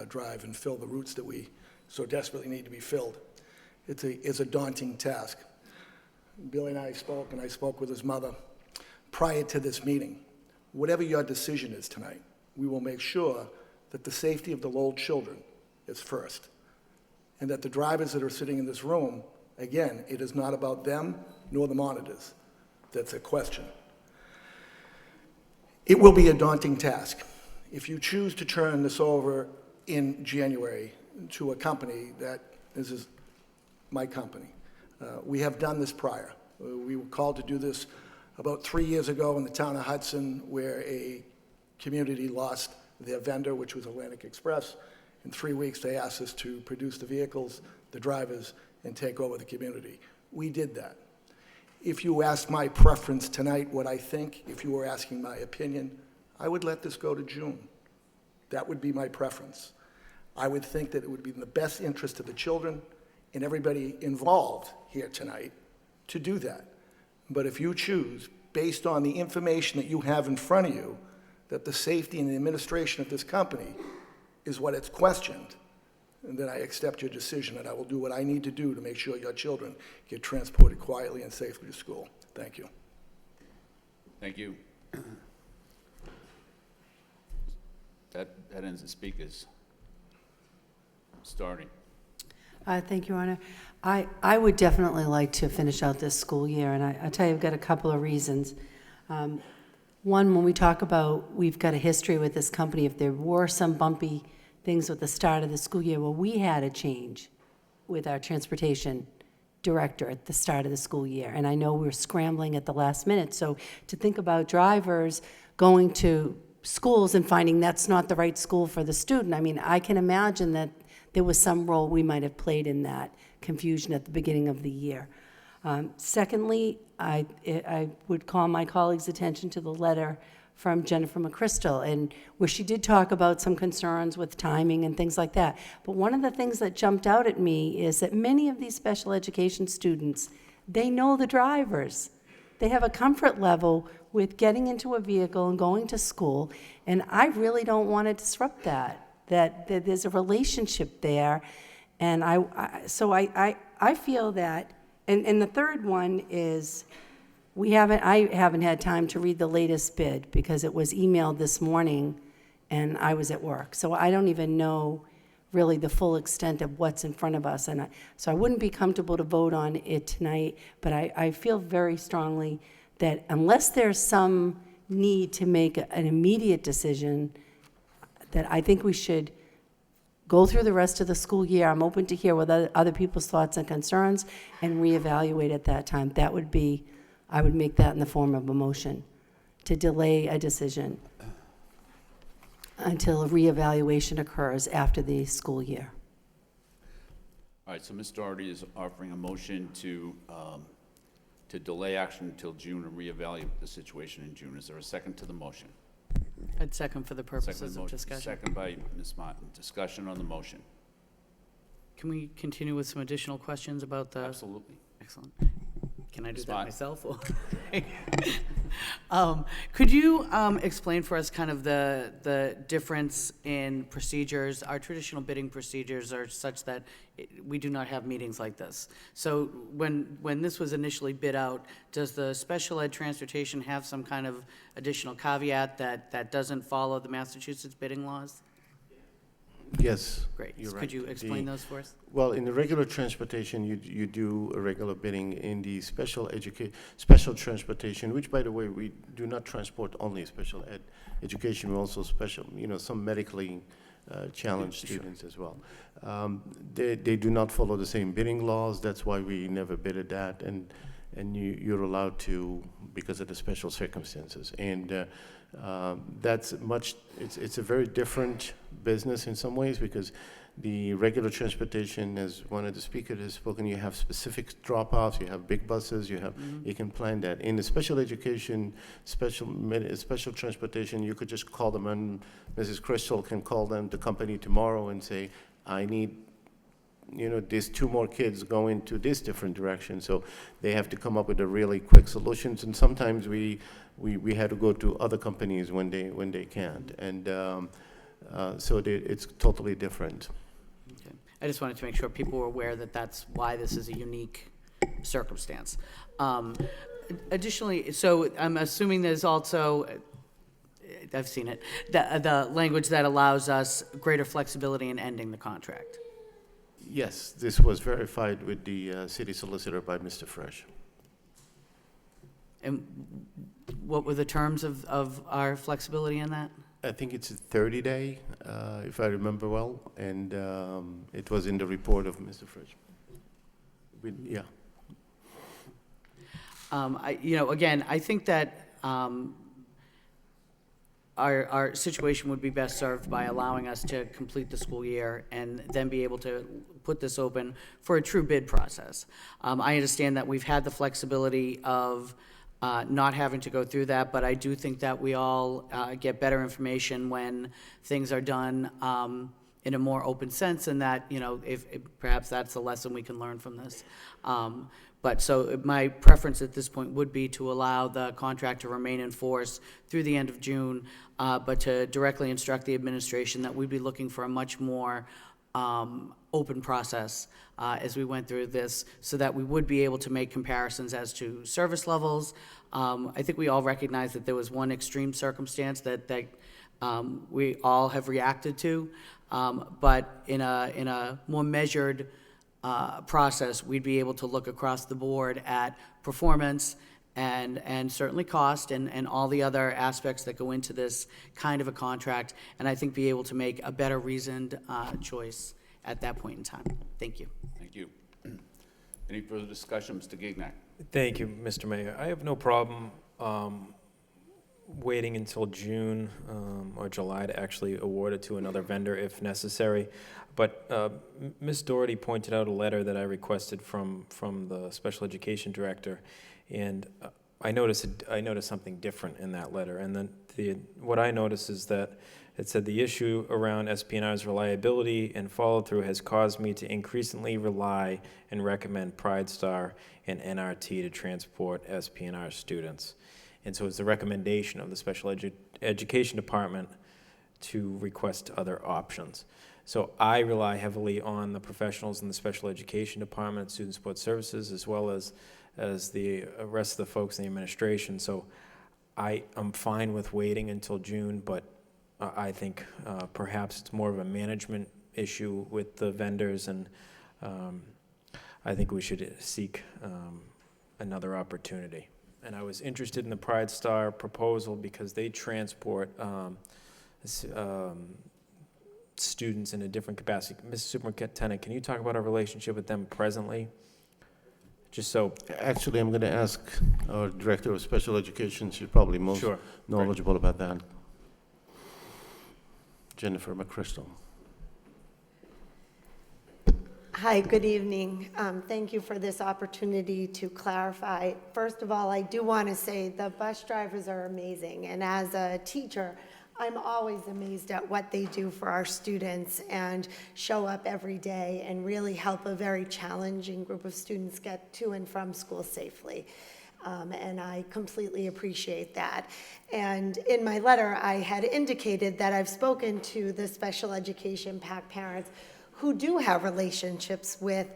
drive and fill the routes that we so desperately need to be filled. It's a daunting task. Billy and I spoke, and I spoke with his mother prior to this meeting. Whatever your decision is tonight, we will make sure that the safety of the Lowell children is first, and that the drivers that are sitting in this room, again, it is not about them nor the monitors. That's a question. It will be a daunting task. If you choose to turn this over in January to a company that, this is my company, we have done this prior. We were called to do this about 3 years ago in the town of Hudson, where a community lost their vendor, which was Atlantic Express. In 3 weeks, they asked us to produce the vehicles, the drivers, and take over the community. We did that. If you asked my preference tonight, what I think, if you were asking my opinion, I would let this go to June. That would be my preference. I would think that it would be in the best interest of the children and everybody involved here tonight to do that. But if you choose, based on the information that you have in front of you, that the safety and the administration of this company is what it's questioned, and then I accept your decision, and I will do what I need to do to make sure your children get transported quietly and safely to school. Thank you. Thank you. That ends the speakers. Starting. Thank you, Honor. I would definitely like to finish out this school year, and I tell you, I've got a couple of reasons. One, when we talk about we've got a history with this company, if there were some bumpy things at the start of the school year, well, we had a change with our transportation director at the start of the school year, and I know we were scrambling at the last minute. So to think about drivers going to schools and finding that's not the right school for the student, I mean, I can imagine that there was some role we might have played in that confusion at the beginning of the year. Secondly, I would call my colleagues' attention to the letter from Jennifer McChrystal, and where she did talk about some concerns with timing and things like that. But one of the things that jumped out at me is that many of these special education students, they know the drivers. They have a comfort level with getting into a vehicle and going to school, and I really don't want to disrupt that there's a relationship there. And I feel that, and the third one is, I haven't had time to read the latest bid because it was emailed this morning and I was at work. So I don't even know really the full extent of what's in front of us. And so I wouldn't be comfortable to vote on it tonight, but I feel very strongly that unless there's some need to make an immediate decision, that I think we should go through the rest of the school year. I'm open to hear what other people's thoughts and concerns and reevaluate at that time. That would be, I would make that in the form of a motion to delay a decision until a reevaluation occurs after the school year. All right, so Ms. Doherty is offering a motion to delay action until June and reevaluate the situation in June. Is there a second to the motion? I'd second for the purposes of discussion. Second by Ms. Martin. Discussion on the motion. Can we continue with some additional questions about the? Absolutely. Excellent. Can I do Ms. that Martin. myself? Could you explain for us kind of the difference in procedures? Our traditional bidding procedures are such that we do not have meetings like this. So when this was initially bid out, does the special ed transportation have some kind of additional caveat that doesn't follow the Massachusetts bidding laws? Yes. Great. You're Could right. you explain those for us? Well, in the regular transportation, you do a regular bidding. In the special transportation, which, by the way, we do not transport only special ed education, we also some medically challenged students as well. They do not follow the same bidding laws. That's why we never bidded that, and you're allowed to because of the special circumstances. And it's a very different business in some ways, because the regular transportation, as one of the speakers has spoken, you have specific drop-offs, you have big buses, you can plan that. In the special education, special transportation, you could just call them, and Mrs. Crystal can call them, the company, tomorrow and say, I need, these 2 more kids going to this different direction. So they have to come up with a really quick solutions, and sometimes we had to go to other companies when they can't, and so it's totally different. Okay. I just wanted to make sure people were aware that that's why this is a unique circumstance. Additionally, so I'm assuming there's also, I've seen it, the language that allows us greater flexibility in ending the contract. Yes, this was verified with the city solicitor by Mr. Fresh. And what were the terms of our flexibility in that? I think it's a 30-day, if I remember well, and it was in the report of Mr. Frisch. Yeah. Again, I think that our situation would be best served by allowing us to complete the school year and then be able to put this open for a true bid process. I understand that we've had the flexibility of not having to go through that, but I do think that we all get better information when things are done in a more open sense, and that, if perhaps that's a lesson we can learn from this. But so my preference at this point would be to allow the contract to remain in force through the end of June, but to directly instruct the administration that we'd be looking for a much more open process as we went through this, so that we would be able to make comparisons as to service levels. I think we all recognize that there was one extreme circumstance that we all have reacted to, but in a more measured process, we'd be able to look across the board at performance and certainly cost and all the other aspects that go into this kind of a contract, and I think be able to make a better reasoned choice at that point in time. Thank you. Thank you. Any further discussion, Mr. Gignac? Thank you, Mr. Mayor. I have no problem waiting until June or July to actually award it to another vendor if necessary. But Ms. Doherty pointed out a letter that I requested from the special education director, and I noticed something different in that letter. And then what I noticed is that it said the issue around SPNR's reliability and follow-through has caused me to increasingly rely and recommend Pride Star and NRT to transport SPNR students. And so it's the recommendation of the special education department to request other options. So I rely heavily on the professionals in the special education department, student support services, as well as the rest of the folks in the administration. So I'm fine with waiting until June, but I think perhaps it's more of a management issue with the vendors, and I think we should seek another opportunity. And I was interested in the Pride Star proposal because they transport students in a different capacity. Mr. Superintendent, can you talk about our relationship with them presently? Just so. Actually, I'm going to ask our Director of Special Education. She's probably most knowledgeable about that. Jennifer McChrystal. Hi, good evening. Thank you for this opportunity to clarify. First of all, I do want to say the bus drivers are amazing, and as a teacher, I'm always amazed at what they do for our students and show up every day and really help a very challenging group of students get to and from school safely. And I completely appreciate that. And in my letter, I had indicated that I've spoken to the special education PAC parents who do have relationships with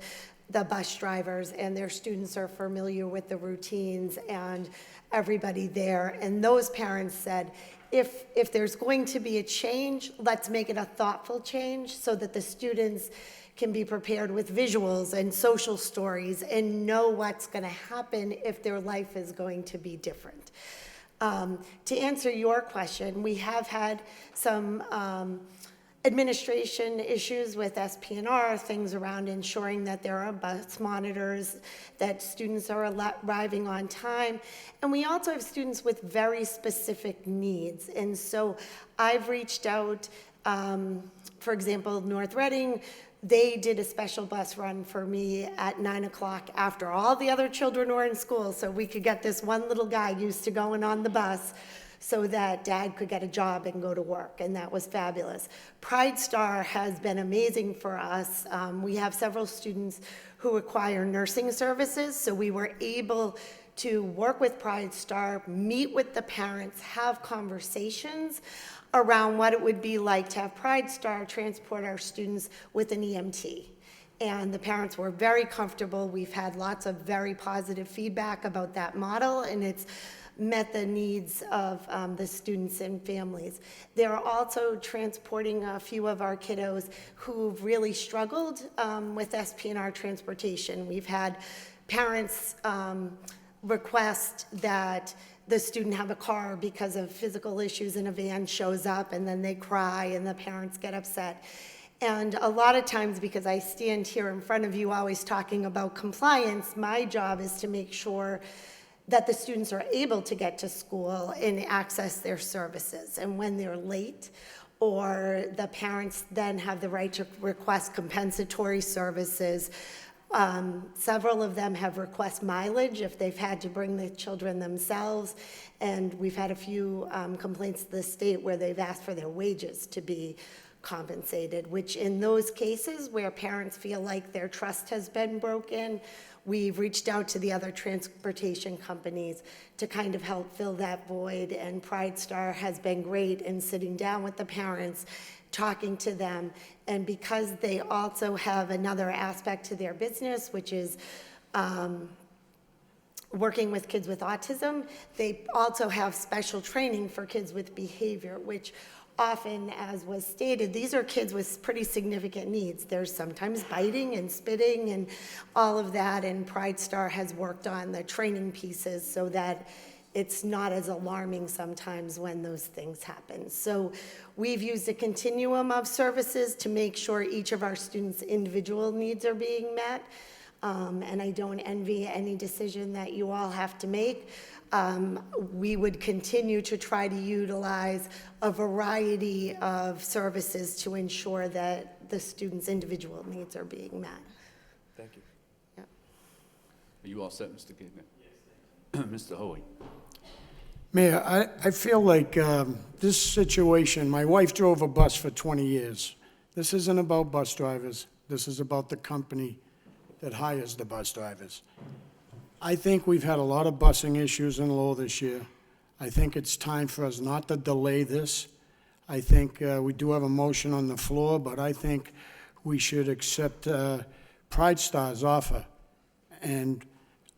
the bus drivers, and their students are familiar with the routines and everybody there. And those parents said, if there's going to be a change, let's make it a thoughtful change so that the students can be prepared with visuals and social stories and know what's going to happen if their life is going to be different. To answer your question, we have had some administration issues with SPNR, things around ensuring that there are bus monitors, that students are arriving on time. And we also have students with very specific needs. And so I've reached out, for example, North Reading, they did a special bus run for me at 9 o'clock after all the other children were in school, so we could get this one little guy used to going on the bus so that dad could get a job and go to work, and that was fabulous. Pride Star has been amazing for us. We have several students who require nursing services, so we were able to work with Pride Star, meet with the parents, have conversations around what it would be like to have Pride Star transport our students with an EMT. And the parents were very comfortable. We've had lots of very positive feedback about that model, and it's met the needs of the students and families. They're also transporting a few of our kiddos who've really struggled with SPNR transportation. We've had parents request that the student have a car because of physical issues and a van shows up and then they cry and the parents get upset. And a lot of times, because I stand here in front of you always talking about compliance, my job is to make sure that the students are able to get to school and access their services. And when they're late, or the parents then have the right to request compensatory services, several of them have request mileage if they've had to bring the children themselves. And we've had a few complaints to the state where they've asked for their wages to be compensated, which in those cases where parents feel like their trust has been broken, we've reached out to the other transportation companies to kind of help fill that void. And Pride Star has been great in sitting down with the parents, talking to them. And because they also have another aspect to their business, which is working with kids with autism, they also have special training for kids with behavior, which often, as was stated, these are kids with pretty significant needs. There's sometimes biting and spitting and all of that, and Pride Star has worked on the training pieces so that it's not as alarming sometimes when those things happen. So we've used a continuum of services to make sure each of our students' individual needs are being met, and I don't envy any decision that you all have to make. We would continue to try to utilize a variety of services to ensure that the students' individual needs are being met. Thank you. Yeah. Are you all set, Mr. Gignan? Yes, Mr. Hoey? Mayor, I feel like this situation, my wife drove a bus for 20 years. This isn't about bus drivers. This is about the company that hires the bus drivers. I think we've had a lot of busing issues in Lowell this year. I think it's time for us not to delay this. I think we do have a motion on the floor, but I think we should accept Pride Star's offer and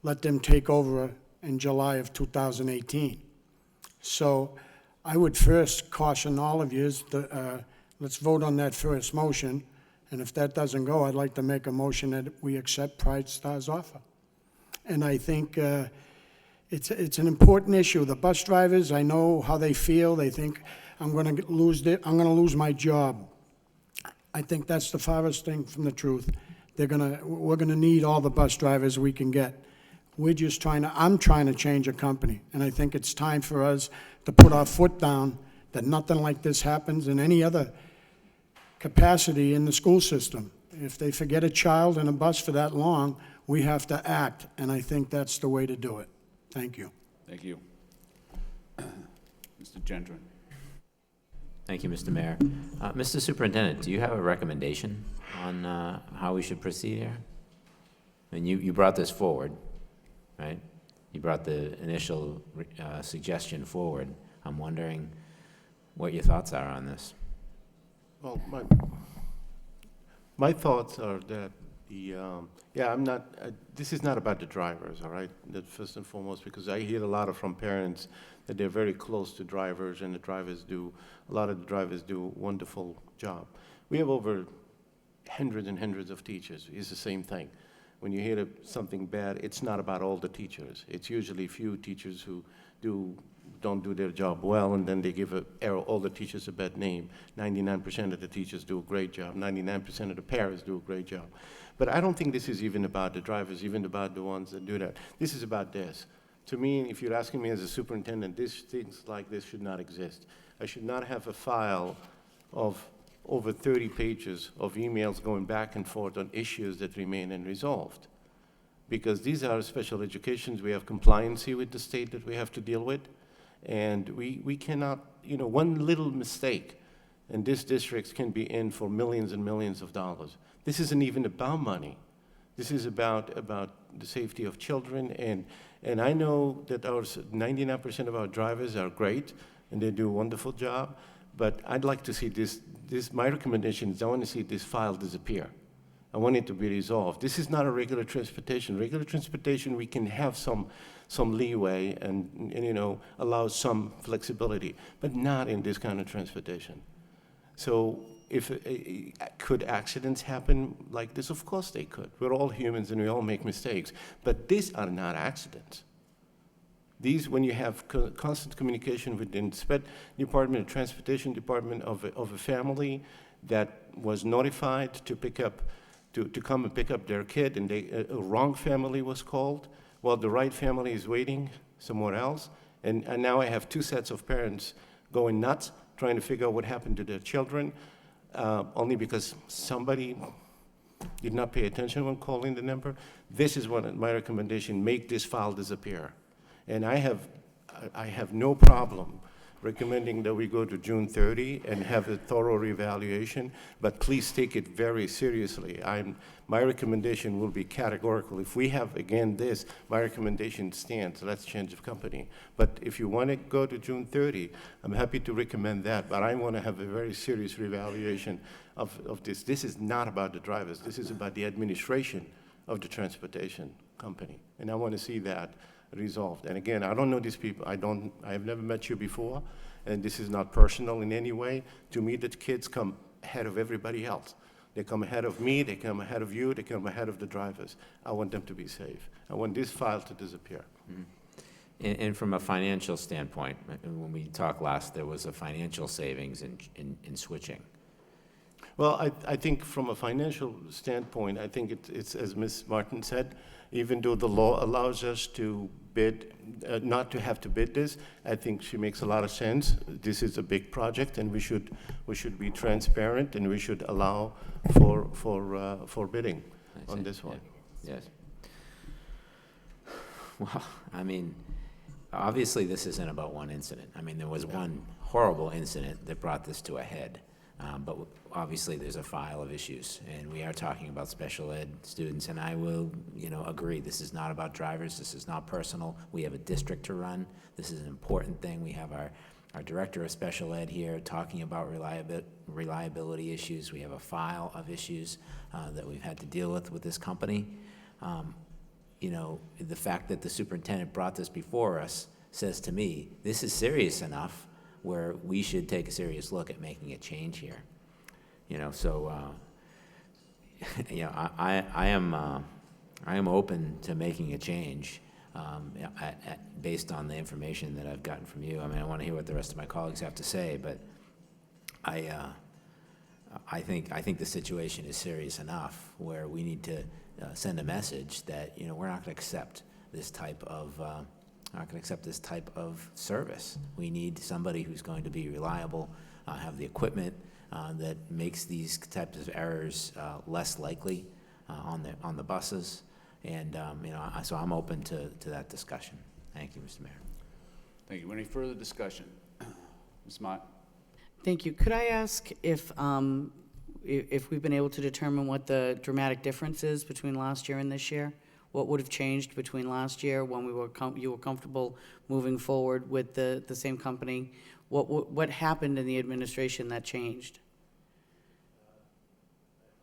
let them take over in July of 2018. So I would first caution all of you, let's vote on that first motion, and if that doesn't go, I'd like to make a motion that we accept Pride Star's offer. And I think it's an important issue. The bus drivers, I know how they feel. They think I'm going to lose my job. I think that's the farthest thing from the truth. We're going to need all the bus drivers we can get. I'm trying to change a company, and I think it's time for us to put our foot down that nothing like this happens in any other capacity in the school system. If they forget a child in a bus for that long, we have to act, and I think that's the way to do it. Thank you. Thank you. Mr. Gendron? Thank you, Mr. Mayor. Mr. Superintendent, do you have a recommendation on how we should proceed here? And you brought this forward, right? You brought the initial suggestion forward. I'm wondering what your thoughts are on this. Well, my thoughts are that this is not about the drivers, all right? That first and foremost, because I hear a lot from parents that they're very close to drivers, and a lot of the drivers do a wonderful job. We have over hundreds and hundreds of teachers. It's the same thing. When you hear something bad, it's not about all the teachers. It's usually few teachers who don't do their job well, and then they give all the teachers a bad name. 99% of the teachers do a great job. 99% of the parents do a great job. But I don't think this is even about the drivers, even about the ones that do that. This is about this. To me, if you're asking me as a superintendent, things like this should not exist. I should not have a file of over 30 pages of emails going back and forth on issues that remain unresolved. Because these are special educations. We have compliancy with the state that we have to deal with. And we cannot, one little mistake, and this district can be in for millions and millions of dollars. This isn't even about money. This is about the safety of children. And I know that 99% of our drivers are great, and they do a wonderful job. But I'd like to see my recommendation is I want to see this file disappear. I want it to be resolved. This is not a regular transportation. Regular transportation, we can have some leeway and allow some flexibility, but not in this kind of transportation. So could accidents happen like this? Of course they could. We're all humans and we all make mistakes, but these are not accidents. These, when you have constant communication with the SPED department, the transportation department of a family that was notified to pick up, to come and pick up their kid, and a wrong family was called, while the right family is waiting somewhere else. And now I have two sets of parents going nuts, trying to figure out what happened to their children, only because somebody did not pay attention when calling the number. This is what my recommendation: make this file disappear. And I have no problem recommending that we go to June 30 and have a thorough reevaluation, but please take it very seriously. My recommendation will be categorical. If we have, again, this, my recommendation stands. Let's change of company. But if you want to go to June 30, I'm happy to recommend that, but I want to have a very serious reevaluation of this. This is not about the drivers. This is about the administration of the transportation company, and I want to see that resolved. And again, I don't know these people. I have never met you before, and this is not personal in any way. To me, the kids come ahead of everybody else. They come ahead of me, they come ahead of you, they come ahead of the drivers. I want them to be safe. I want this file to disappear. Mm-hmm. And from a financial standpoint, when we talked last, there was a financial savings in switching. Well, I think from a financial standpoint, I think it's as Ms. Martin said, even though the law allows us to bid, not to have to bid this, I think she makes a lot of sense. This is a big project, and we should be transparent, and we should allow for bidding on this one. Yeah. Yes. Well, I mean, obviously this isn't about one incident. I mean, there was one horrible incident that brought this to a head. But obviously there's a file of issues, and we are talking about special ed students, and I will, agree, this is not about drivers, this is not personal. We have a district to run. This is an important thing. We have our director of special ed here talking about reliability issues. We have a file of issues that we've had to deal with this company. The fact that the superintendent brought this before us says to me, this is serious enough where we should take a serious look at making a change here. I am open to making a change based on the information that I've gotten from you. I mean, I want to hear what the rest of my colleagues have to say, but I think the situation is serious enough where we need to send a message that we're not going to accept this type of service. We need somebody who's going to be reliable, have the equipment that makes these types of errors less likely on the buses. And so I'm open to that discussion. Thank you, Mr. Mayor. Thank you. Any further discussion? Ms. Mott? Thank you. Could I ask if we've been able to determine what the dramatic difference is between last year and this year? What would have changed between last year when you were comfortable moving forward with the same company? What happened in the administration that changed?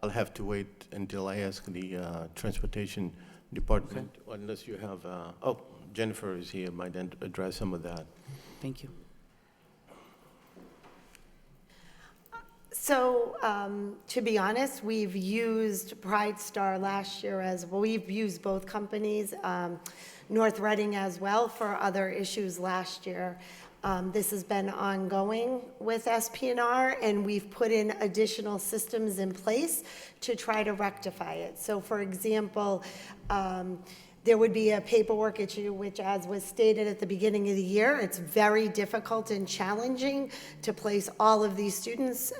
I'll have to wait until I ask the transportation department, unless you have, Jennifer is here, might address some of that. Thank you. So, to be honest, we've used Pride Star last year as well. We've used both companies, North Reading as well, for other issues last year. This has been ongoing with SPNR, and we've put in additional systems in place to try to rectify it. So, for example, there would be a paperwork issue, which, as was stated at the beginning of the year, it's very difficult and challenging to place all of these students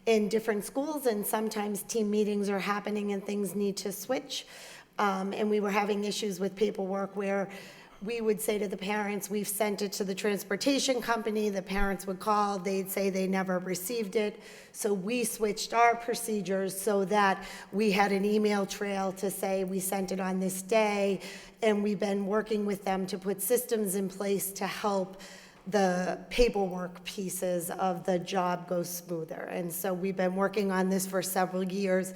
in different schools, and sometimes team meetings are happening and things need to switch. And we were having issues with paperwork where we would say to the parents, we've sent it to the transportation company. The parents would call, they'd say they never received it. So we switched our procedures so that we had an email trail to say we sent it on this day. And we've been working with them to put systems in place to help the paperwork pieces of the job go smoother. And so we've been working on this for several years.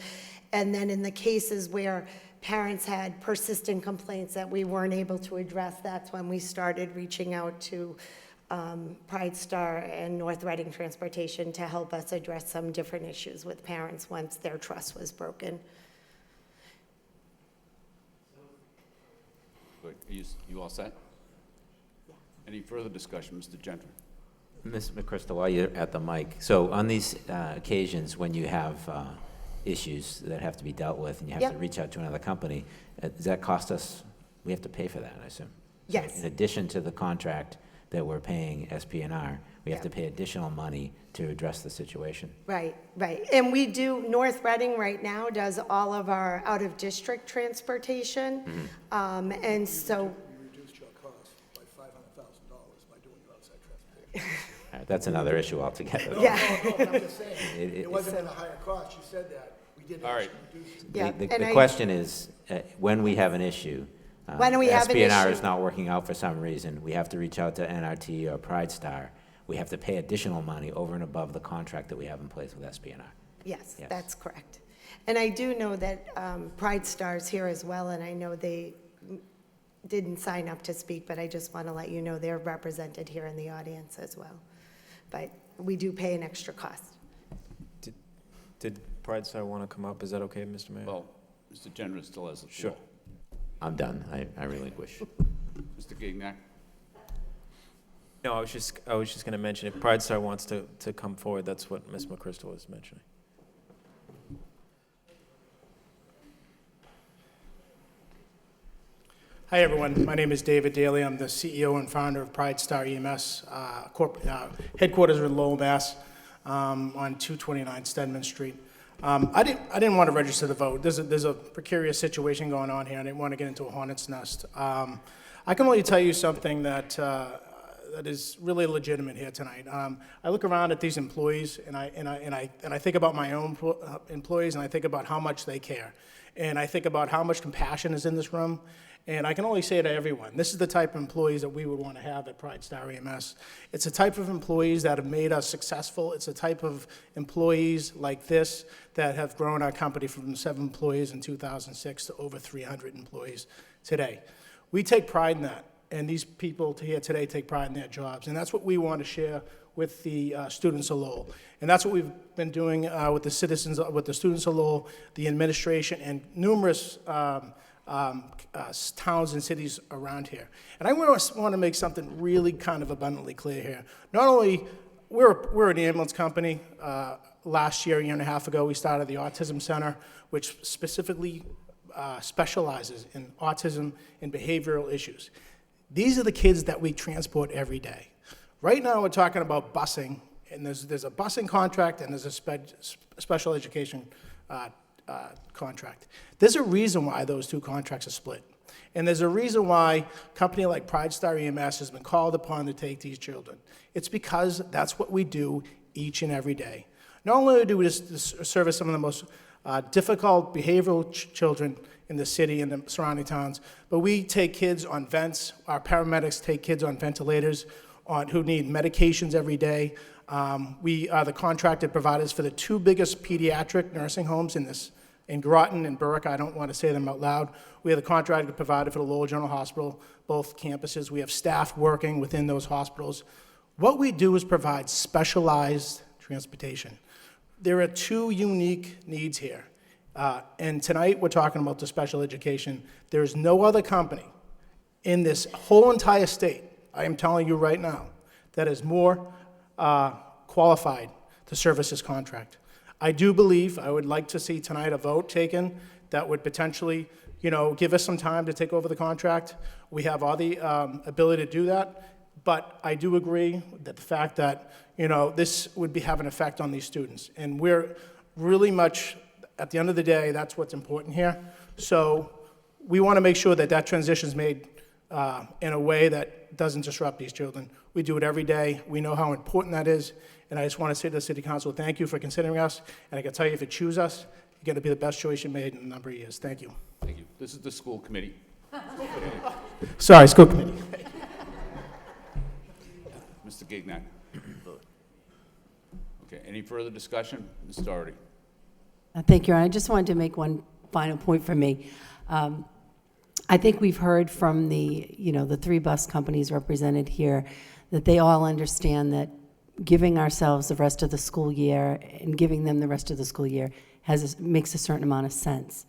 And then in the cases where parents had persistent complaints that we weren't able to address, that's when we started reaching out to Pride Star and North Reading Transportation to help us address some different issues with parents once their trust was broken. Good. Are you all set? Any further discussion, Mr. Gentry? Ms. McChrystal, while you're at the mic, so on these occasions when you have issues that have to be dealt with and you have Yep. to reach out to another company, does that cost us, we have to pay for that, I assume? So Yes. in addition to the contract that we're paying SPNR, we have to pay additional money to address the situation? Right, right. And we do, North Reading right now does all of our out-of-district transportation. And so, You reduced your cost by $500,000 by doing your outside transportation. All right, that's another issue altogether. Yeah. No, but I'm just saying, It- it wasn't at a higher cost, you said that. We didn't All right. actually reduce it. yeah. The and the I- question is, when we have an issue, When we have an SPNR issue- is not working out for some reason, we have to reach out to NRT or Pride Star, we have to pay additional money over and above the contract that we have in place with SPNR. Yes, Yes. that's correct. And I do know that Pride Star's here as well, and I know they didn't sign up to speak, but I just want to let you know they're represented here in the audience as well. But we do pay an extra cost. Did Pride Star want to come up? Is that okay, Mr. Mayor? Well, Mr. Gentry still has the Sure. floor. I'm done, I relinquish. Mr. Gignac? No, I was just going to mention, if Pride Star wants to come forward, that's what Ms. McChrystal was mentioning. Hi, everyone. My name is David Daly. I'm the CEO and founder of Pride Star EMS, headquarters are in Lowell, Mass, on 229 Stedman Street. I didn't want to register to vote. There's a precarious situation going on here. I didn't want to get into a hornet's nest. I can only tell you something that is really legitimate here tonight. I look around at these employees, and I think about my own employees, and I think about how much they care, and I think about how much compassion is in this room. And I can only say to everyone, this is the type of employees that we would want to have at Pride Star EMS. It's the type of employees that have made us successful. It's the type of employees like this that have grown our company from 7 employees in 2006 to over 300 employees today. We take pride in that, and these people here today take pride in their jobs, and that's what we want to share with the students of Lowell. And that's what we've been doing with the citizens, with the students of Lowell, the administration, and numerous towns and cities around here. And I want to make something really kind of abundantly clear here. Not only, we're an ambulance company. Last year and a half ago, we started the Autism Center, which specifically specializes in autism and behavioral issues. These are the kids that we transport every day. Right now, we're talking about busing, and there's a busing contract and there's a special education contract. There's a reason why those two contracts are split. And there's a reason why a company like Pride Star EMS has been called upon to take these children. It's because that's what we do each and every day. Not only do we just service some of the most difficult behavioral children in the city and the surrounding towns, but we take kids on vents. Our paramedics take kids on ventilators who need medications every day. We are the contracted providers for the 2 biggest pediatric nursing homes in Groton and Berwick. I don't want to say them out loud. We are the contracted provider for the Lowell General Hospital, both campuses. We have staff working within those hospitals. What we do is provide specialized transportation. There are 2 unique needs here. And tonight we're talking about the special education. There's no other company in this whole entire state, I am telling you right now, that is more qualified to service this contract. I do believe, I would like to see tonight a vote taken that would potentially, give us some time to take over the contract. We have all the ability to do that, but I do agree that the fact that, this would have an effect on these students. And we're really much, at the end of the day, that's what's important here. So we want to make sure that that transition is made in a way that doesn't disrupt these children. We do it every day. We know how important that is. And I just want to say to the City Council, thank you for considering us. And I can tell you, if you choose us, you're going to be the best choice you made in a number of years. Thank you. Thank you. This is the school committee. Sorry, school committee. Mr. Gignac. Okay, any further discussion? Ms. Doherty. Thank you, Ron. I just wanted to make one final point for me. I think we've heard from the 3 bus companies represented here that they all understand that giving ourselves the rest of the school year and giving them the rest of the school year makes a certain amount of sense.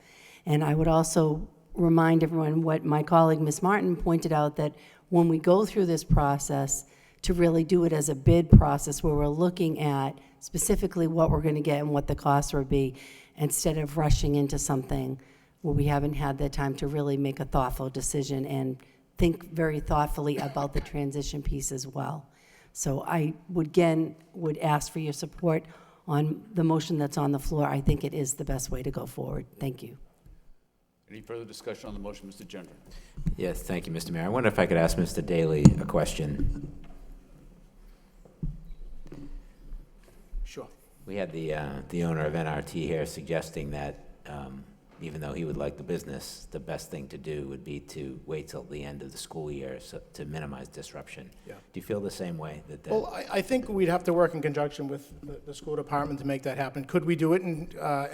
And I would also remind everyone what my colleague, Ms. Martin, pointed out, that when we go through this process, to really do it as a bid process where we're looking at specifically what we're going to get and what the costs would be, instead of rushing into something where we haven't had the time to really make a thoughtful decision and think very thoughtfully about the transition piece as well. So I would ask for your support on the motion that's on the floor. I think it is the best way to go forward. Thank you. Any further discussion on the motion, Mr. Gendron? Yes, thank you, Mr. Mayor. I wonder if I could ask Mr. Daly a question. Sure. We had the owner of NRT here suggesting that even though he would like the business, the best thing to do would be to wait till the end of the school year to minimize disruption. Yeah. Do you feel the same way? Well, I think we'd have to work in conjunction with the school department to make that happen. Could we do it in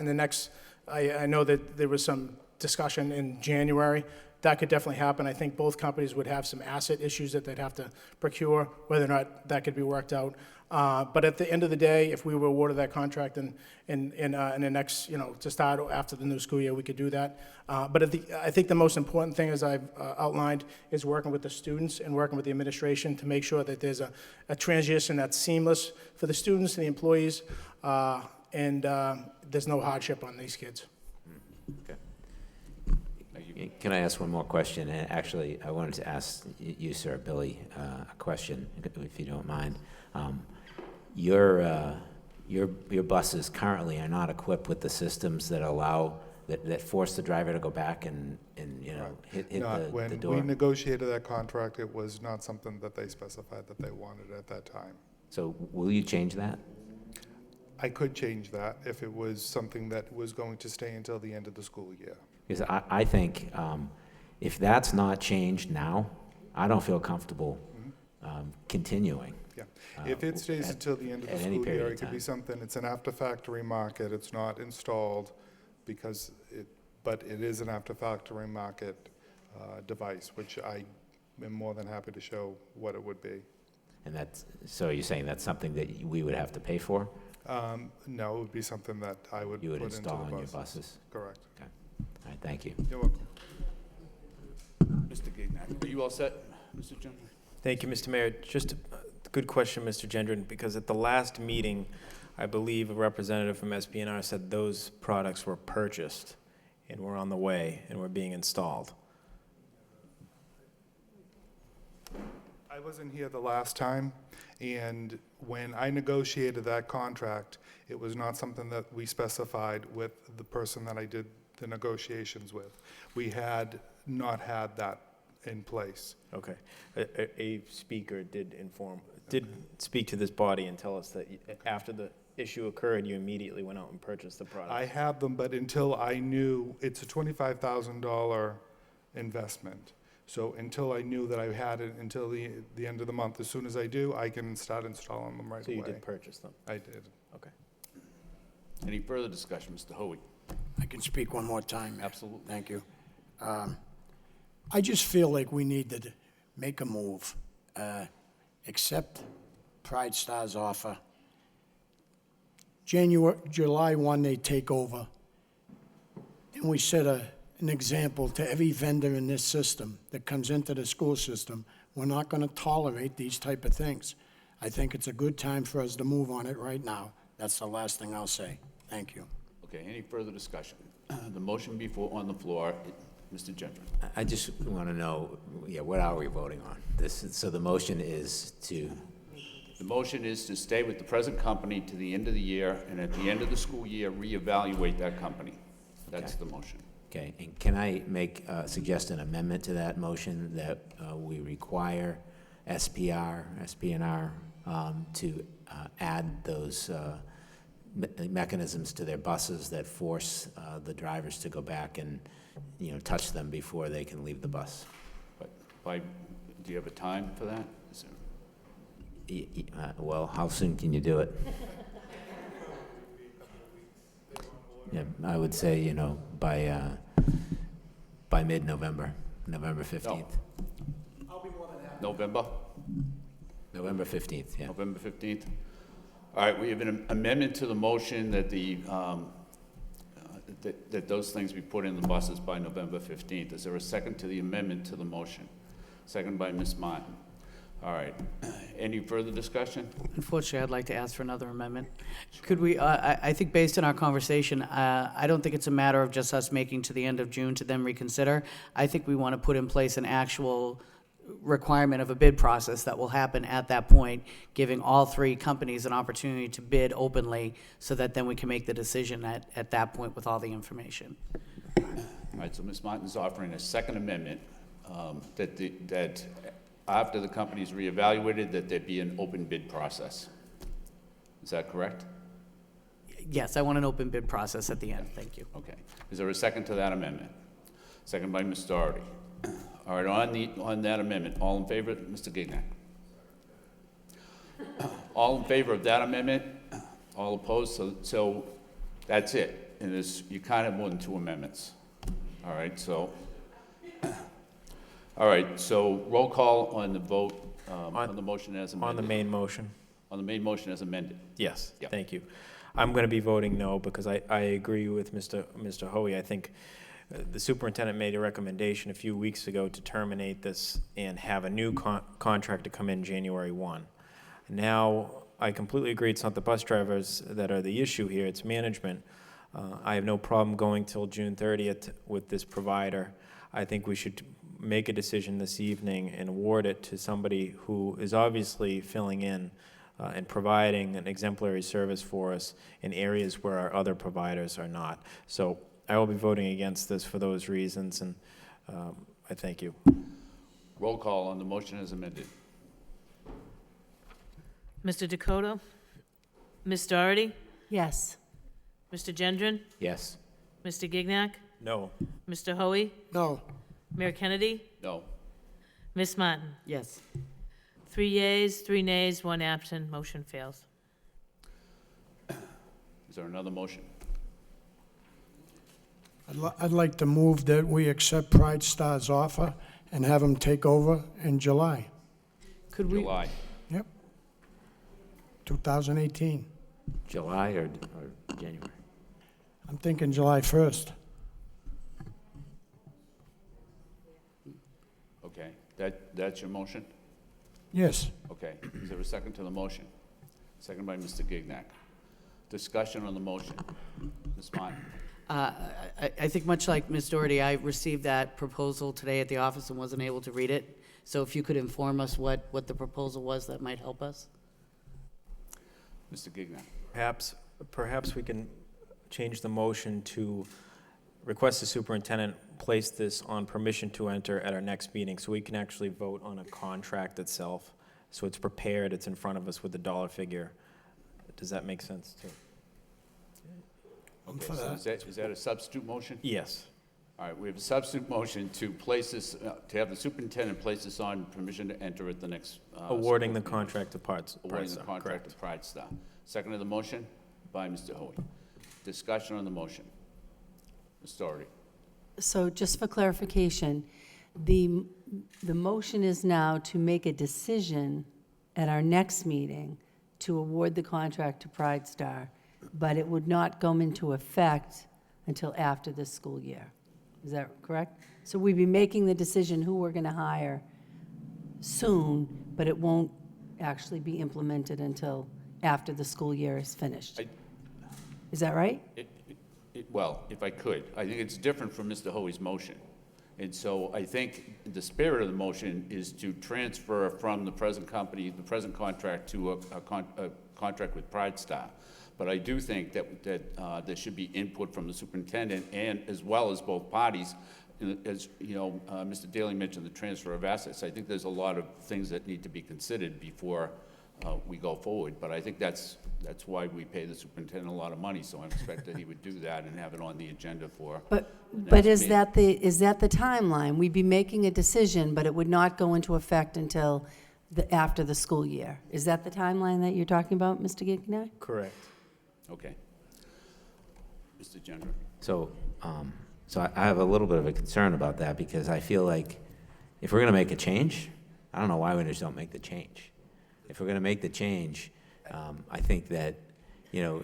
the next, I know that there was some discussion in January. That could definitely happen. I think both companies would have some asset issues that they'd have to procure, whether or not that could be worked out. But at the end of the day, if we were awarded that contract in the next, to start after the new school year, we could do that. But I think the most important thing, as I've outlined, is working with the students and working with the administration to make sure that there's a transition that's seamless for the students and the employees, and there's no hardship on these kids. Okay. Can I ask one more question? And actually, I wanted to ask you, sir, Billy, a question, if you don't mind. Your buses currently are not equipped with the systems that allow, that force the driver to go back and hit the door? When we negotiated that contract, it was not something that they specified that they wanted at that time. So will you change that? I could change that if it was something that was going to stay until the end of the school year. Because I think if that's not changed now, I don't feel comfortable continuing. Yeah, if it stays until the end of the school year, it could be something, it's an after-factory market, it's not installed because but it is an after-factory market device, which I am more than happy to show what it would be. And so you're saying that's something that we would have to pay for? No, it would be something that I would You would put install into the on your buses. buses? Correct. Okay. All right, thank you. You're welcome. Mr. Gignac, are you all set, Mr. Gendron? Thank you, Mr. Mayor. Just a good question, Mr. Gendron, because at the last meeting, I believe a representative from SPNR said those products were purchased and were on the way and were being installed. I wasn't here the last time, and when I negotiated that contract, it was not something that we specified with the person that I did the negotiations with. We had not had that in place. Okay. A speaker did speak to this body and tell us that after the issue occurred, you immediately went out and purchased the product. I have them, but until I knew, it's a $25,000 investment. So until I knew that I had it until the end of the month, as soon as I do, I can start installing them right away. So you did purchase them? I did. Okay. Any further discussion, Mr. Hoey? I can speak one more time. Absolutely. Thank you. I just feel like we need to make a move, accept Pride Star's offer. July 1, they take over, and we set an example to every vendor in this system that comes into the school system. We're not going to tolerate these type of things. I think it's a good time for us to move on it right now. That's the last thing I'll say. Thank you. Okay, any further discussion? The motion on the floor, Mr. Gendron. I just want to know, what are we voting on? So the motion is to... The motion is to stay with the present company to the end of the year, and at the end of the school year, reevaluate that company. That's the motion. Okay, and can I suggest an amendment to that motion that we require SPNR to add those mechanisms to their buses that force the drivers to go back and, touch them before they can leave the bus? Do you have a time for that? Well, how soon can you do it? Yeah, I would say, by mid-November, November 15th. I'll be more than happy. November? November 15th, yeah. November 15th. All right, we have an amendment to the motion that the that those things be put in the buses by November 15th. Is there a second to the amendment to the motion? Second by Ms. Martin. All right. Any further discussion? Unfortunately, I'd like to ask for another amendment. Could we, I think based on our conversation, I don't think it's a matter of just us making to the end of June to then reconsider. I think we want to put in place an actual requirement of a bid process that will happen at that point, giving all three companies an opportunity to bid openly so that then we can make the decision at that point with all the information. All right, so Ms. Martin's offering a second amendment that after the company's reevaluated, that there be an open bid process. Is that correct? Yes, I want an open bid process at the end. Thank you. Okay. Is there a second to that amendment? Second by Ms. Doherty. All right, on that amendment, all in favor? Mr. Gignac. All in favor of that amendment? All opposed? So that's it. And you can't have more than two amendments. All right, so roll call on the vote, on the motion as amended. On the main motion. On the main motion as amended. Yes, Yep. thank you. I'm going to be voting no because I agree with Mr. Hoey. I think the superintendent made a recommendation a few weeks ago to terminate this and have a new contract to come in January 1. Now, I completely agree it's not the bus drivers that are the issue here, it's management. I have no problem going till June 30th with this provider. I think we should make a decision this evening and award it to somebody who is obviously filling in and providing an exemplary service for us in areas where our other providers are not. So I will be voting against this for those reasons, and I thank you. Roll call on the motion as amended. Mr. Dakota? Ms. Doherty? Yes. Mr. Gendron? Yes. Mr. Gignac? No. Mr. Hoey? No. Mayor Kennedy? No. Ms. Martin? Yes. 3 yeas, 3 nays, 1 absent, motion fails. Is there another motion? I'd like to move that we accept Pride Star's offer and have them take over in July. Could we? July. Yep. 2018. July or January? I'm thinking July 1st. Okay, that's your motion? Yes. Okay, is there a second to the motion? Second by Mr. Gignac. Discussion on the motion. Ms. Martin? I think much like Ms. Doherty, I received that proposal today at the office and wasn't able to read it. So if you could inform us what the proposal was, that might help us. Mr. Gignac? Perhaps we can change the motion to request the superintendent place this on permission to enter at our next meeting, so we can actually vote on a contract itself. So it's prepared, it's in front of us with the dollar figure. Does that make sense too? Okay, so is that a substitute motion? Yes. All right, we have a substitute motion to place this, to have the superintendent place this on permission to enter at the next. Awarding the school contract to Pride Awarding the Star, contract correct. to Pride Star. Second of the motion by Mr. Hoey. Discussion on the motion. Ms. Doherty? So just for clarification, the motion is now to make a decision at our next meeting to award the contract to Pride Star, but it would not go into effect until after this school year. Is that correct? So we'd be making the decision who we're going to hire soon, but it won't actually be implemented until after the school year is finished. Is that right? Well, if I could, I think it's different from Mr. Hoey's motion. And so I think the spirit of the motion is to transfer from the present company, the present contract to a contract with Pride Star. But I do think that there should be input from the superintendent and as well as both parties. As you know, Mr. Daly mentioned the transfer of assets. I think there's a lot of things that need to be considered before we go forward. But I think that's why we pay the superintendent a lot of money. So I expect that he would do that and have it on the agenda for. But is that the timeline? We'd be making a decision, but it would not go into effect until after the school year. Is that the timeline that you're talking about, Mr. Gignac? Correct. Okay. Mr. Gendron? So I have a little bit of a concern about that because I feel like if we're going to make a change, I don't know why we just don't make the change. If we're going to make the change, I think that you know,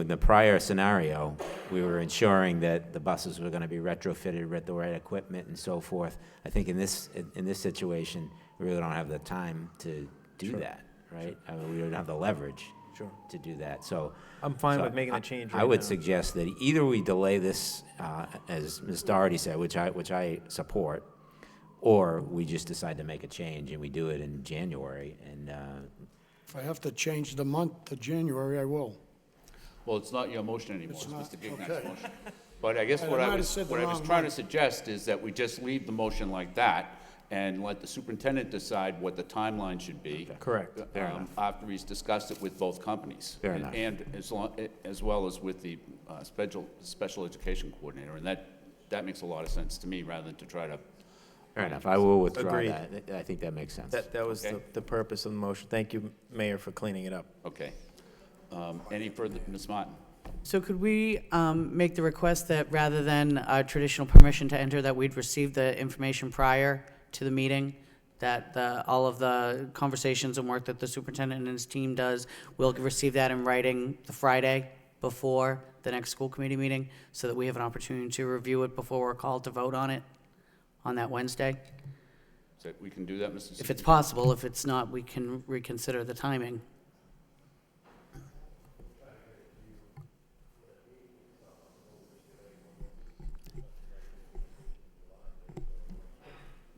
in the prior scenario, we were ensuring that the buses were going to be retrofitted with the right equipment and so forth. I think in this situation, we really don't have the time to do that, right? I mean, we don't have the leverage to do that. So I'm fine with making the change I right would now. suggest that either we delay this, as Ms. Doherty said, which I support, or we just decide to make a change and we do it in January. And If I have to change the month to January, I will. Well, it's not your motion anymore, It's it's not? Mr. Gignak's Okay. motion. But I guess I what might I have was, said the what I was wrong trying to month. suggest is that we just leave the motion like that and let the superintendent decide what the timeline should be. Correct. Fair enough. After he's discussed it with both companies. Fair enough. And as well as with the special education coordinator. And that makes a lot of sense to me, rather than to try to. fair enough, I will withdraw Agreed. that. I think that makes sense. That was Okay. the purpose of the motion. Thank you, Mayor, for cleaning it up. Okay. Any further, Ms. Martin? So could we make the request that rather than traditional permission to enter, that we'd receive the information prior to the meeting? That all of the conversations and work that the superintendent and his team does, we'll receive that in writing the Friday before the next school committee meeting, so that we have an opportunity to review it before we're called to vote on it on that Wednesday? So we can do that, Mr. If it's possible. If it's not, we can reconsider the timing.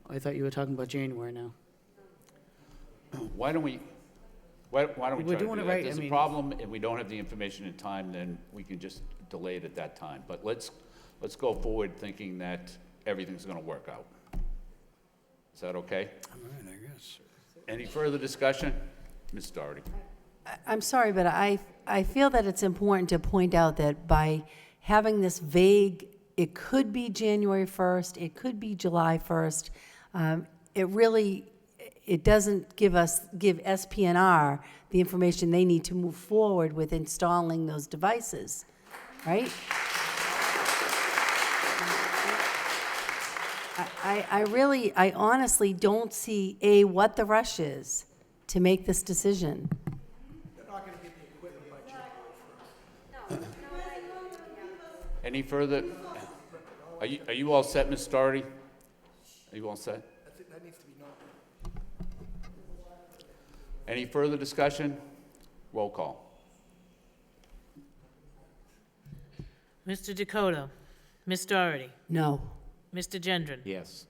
I thought you were talking about January now. Why don't we try We're to do doing it that? right, If there's I a mean- problem and we don't have the information in time, then we can just delay it at that time. But let's go forward thinking that everything's gonna work out. Is that okay? All right, I guess. Any further discussion? Ms. Doherty? I'm sorry, but I feel that it's important to point out that by having this vague, it could be January 1st, it could be July 1st, it doesn't give SPNR the information they need to move forward with installing those devices, right? I honestly don't see, what the rush is to make this decision. Any further? Are you all set, Ms. Doherty? Are you all set? That needs to be known. Any further discussion? Roll call. Mr. Dakota, Ms. Doherty, No. Mr. Gendron, Yes.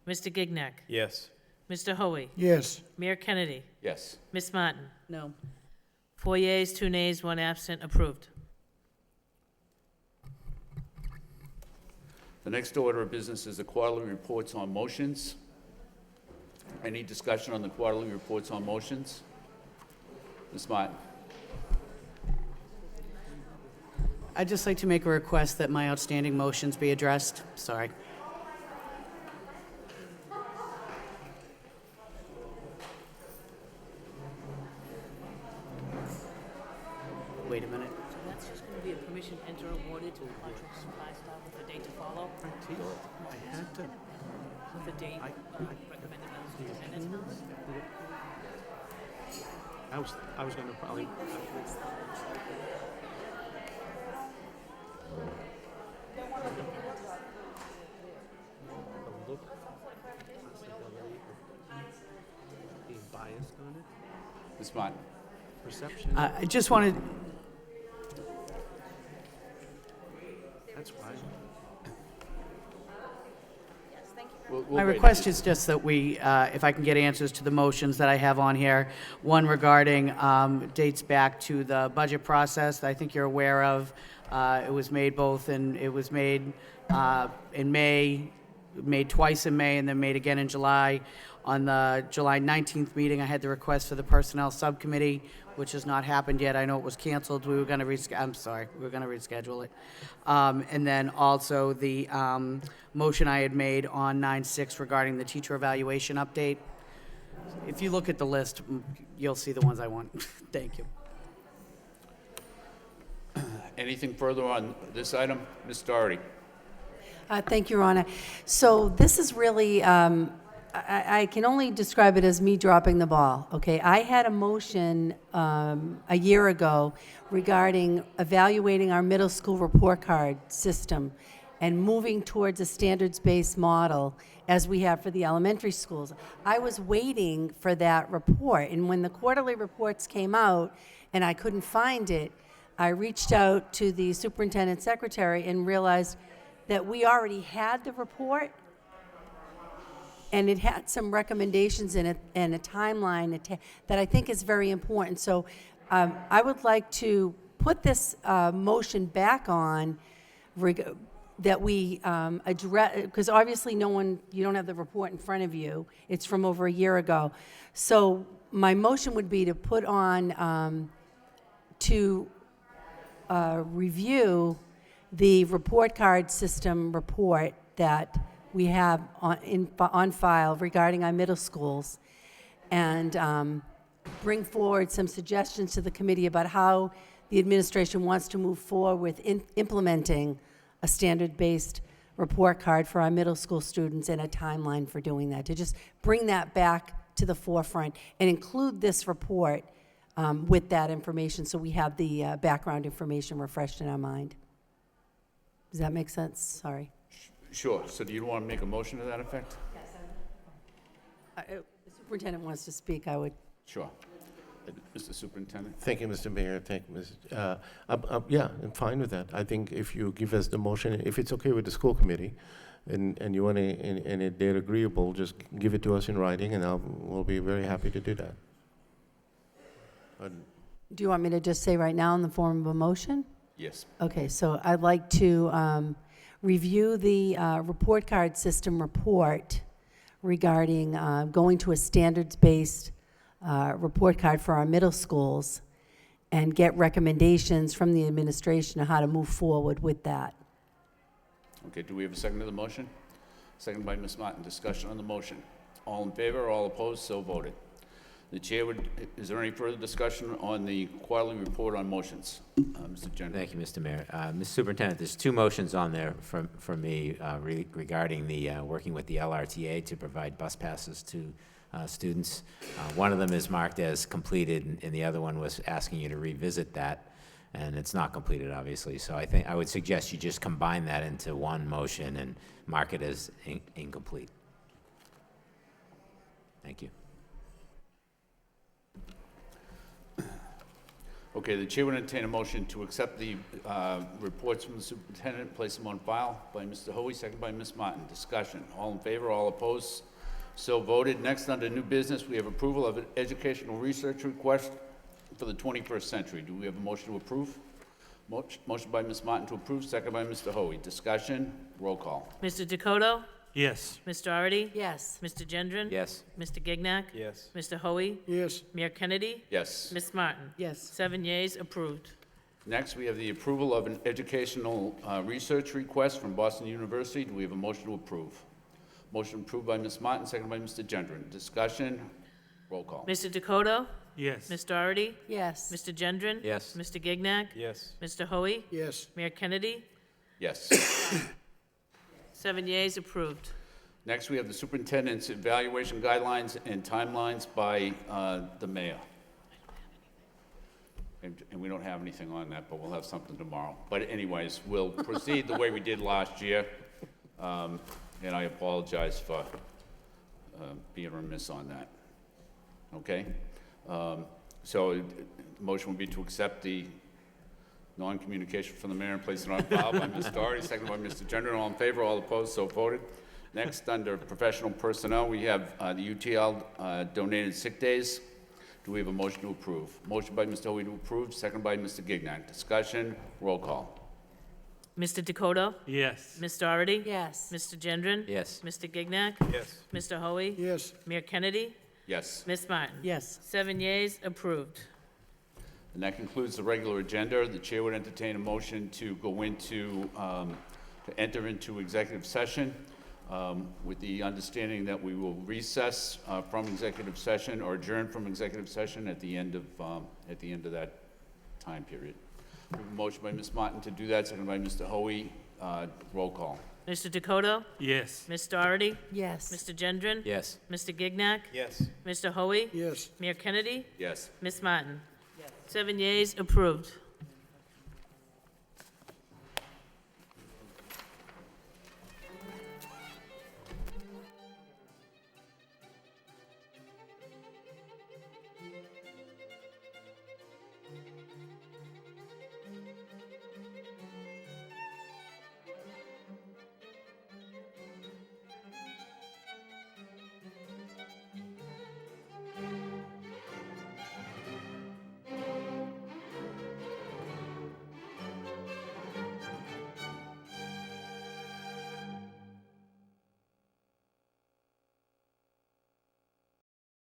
Mr. Gignac, Yes. Mr. Hoey, Yes. Mayor Kennedy, Yes. Ms. Martin. No. 4 yeas, 2 nays, 1 absent, approved. The next order of business is the quarterly reports on motions. Any discussion on the quarterly reports on motions? Ms. Martin? I'd just like to make a request that my outstanding motions be addressed. Sorry. Wait a minute. So that's just going to be a permission enter awarded to contract supply staff with a date to follow? I had to. With a date recommended by the superintendent? I was gonna probably. Being biased on it, Ms. Martin? perception, I just wanted, that's why. We'll my wait. request is just that we, if I can get answers to the motions that I have on here. One regarding dates back to the budget process that I think you're aware of. It was made it was made in May, made twice in May, and then made again in July. On the July 19th meeting, I had the request for the Personnel Subcommittee, which has not happened yet. I know it was canceled. We were going to reschedule it. And then also the motion I had made on 9/6 regarding the teacher evaluation update. If you look at the list, you'll see the ones I want. Thank you. Anything further on this item? Ms. Doherty? Thank you, Your Honor. So this is really I can only describe it as me dropping the ball, okay? I had a motion a year ago regarding evaluating our middle school report card system and moving towards a standards-based model as we have for the elementary schools. I was waiting for that report, and when the quarterly reports came out and I couldn't find it, I reached out to the superintendent secretary and realized that we already had the report, and it had some recommendations in it and a timeline that I think is very important. So I would like to put this motion back on that we address, because obviously you don't have the report in front of you. It's from over a year ago. So my motion would be to put on to review the report card system report that we have on file regarding our middle schools, and bring forward some suggestions to the committee about how the administration wants to move forward with implementing a standard-based report card for our middle school students and a timeline for doing that, to just bring that back to the forefront and include this report with that information so we have the background information refreshed in our mind. Does that make sense? Sorry. Sure. So do you want to make a motion to that effect? Yes. The superintendent wants to speak, I would. Sure. Mr. Superintendent? Thank you, Mr. Mayor. Thank you, Ms. Yeah, I'm fine with that. I think if you give us the motion, if it's okay with the school committee, and you want to, and if they're agreeable, just give it to us in writing, and we'll be very happy to do that. Do you want me to just say right now in the form of a motion? Yes. Okay, so I'd like to review the report card system report regarding going to a standards-based report card for our middle schools and get recommendations from the administration on how to move forward with that. Okay, do we have a second to the motion? Second by Ms. Martin. Discussion on the motion. All in favor, all opposed, so voted. The chair would, is there any further discussion on the quarterly report on motions? Mr. General. Thank you, Mr. Mayor. Mr. Superintendent, there's two motions on there from me regarding the working with the LRTA to provide bus passes to students. One of them is marked as completed, and the other one was asking you to revisit that, and it's not completed, obviously. So I would suggest you just combine that into one motion and mark it as incomplete. Thank you. Okay, the chair would entertain a motion to accept the reports from the superintendent, place them on file by Mr. Hoey, second by Ms. Martin. Discussion. All in favor, all opposed, so voted. Next, under new business, we have approval of an educational research request for the 21st century. Do we have a motion to approve? Motion by Ms. Martin to approve, second by Mr. Hoey. Discussion. Roll call. Mr. Dakota? Yes. Ms. Doherty? Yes. Mr. Gendron? Yes. Mr. Gignac? Yes. Mr. Hoey? Yes. Mayor Kennedy? Yes. Ms. Martin? Yes. 7 yeas, approved. Next, we have the approval of an educational research request from Boston University. Do we have a motion to approve? Motion approved by Ms. Martin, second by Mr. Gendron. Discussion. Roll call. Mr. Dakota? Yes. Ms. Doherty? Yes. Mr. Gendron? Yes. Mr. Gignac? Yes. Mr. Hoey? Yes. Mayor Kennedy? Yes. 7 yeas, approved. Next, we have the superintendent's evaluation guidelines and timelines by the mayor. And we don't have anything on that, but we'll have something tomorrow. But anyways, we'll proceed the way we did last year. And I apologize for being remiss on that. Okay? So the motion would be to accept the non-communication from the mayor and place it on file by Ms. Doherty, second by Mr. Gendron. All in favor, all opposed, so voted. Next, under professional personnel, we have the UTL donated sick days. Do we have a motion to approve? Motion by Mr. Hoey to approve, second by Mr. Gignac. Discussion, roll call. Mr. Dakota? Yes. Ms. Doherty? Yes. Mr. Gendron? Yes. Mr. Gignac? Yes. Mr. Hoey? Yes. Mayor Kennedy? Yes. Ms. Martin? Yes. 7 yeas, approved. And that concludes the regular agenda. The chair would entertain a motion to go into, to enter into executive session with the understanding that we will recess from executive session or adjourn from executive session at the end of that time period. We have a motion by Ms. Martin to do that, seconded by Mr. Hoey. Roll call. Mr. Dakota? Yes. Ms. Doherty? Yes. Mr. Gendron? Yes. Mr. Gignac? Yes. Mr. Hoey? Yes. Mayor Kennedy? Yes. Ms. Martin? 7 yeas, approved.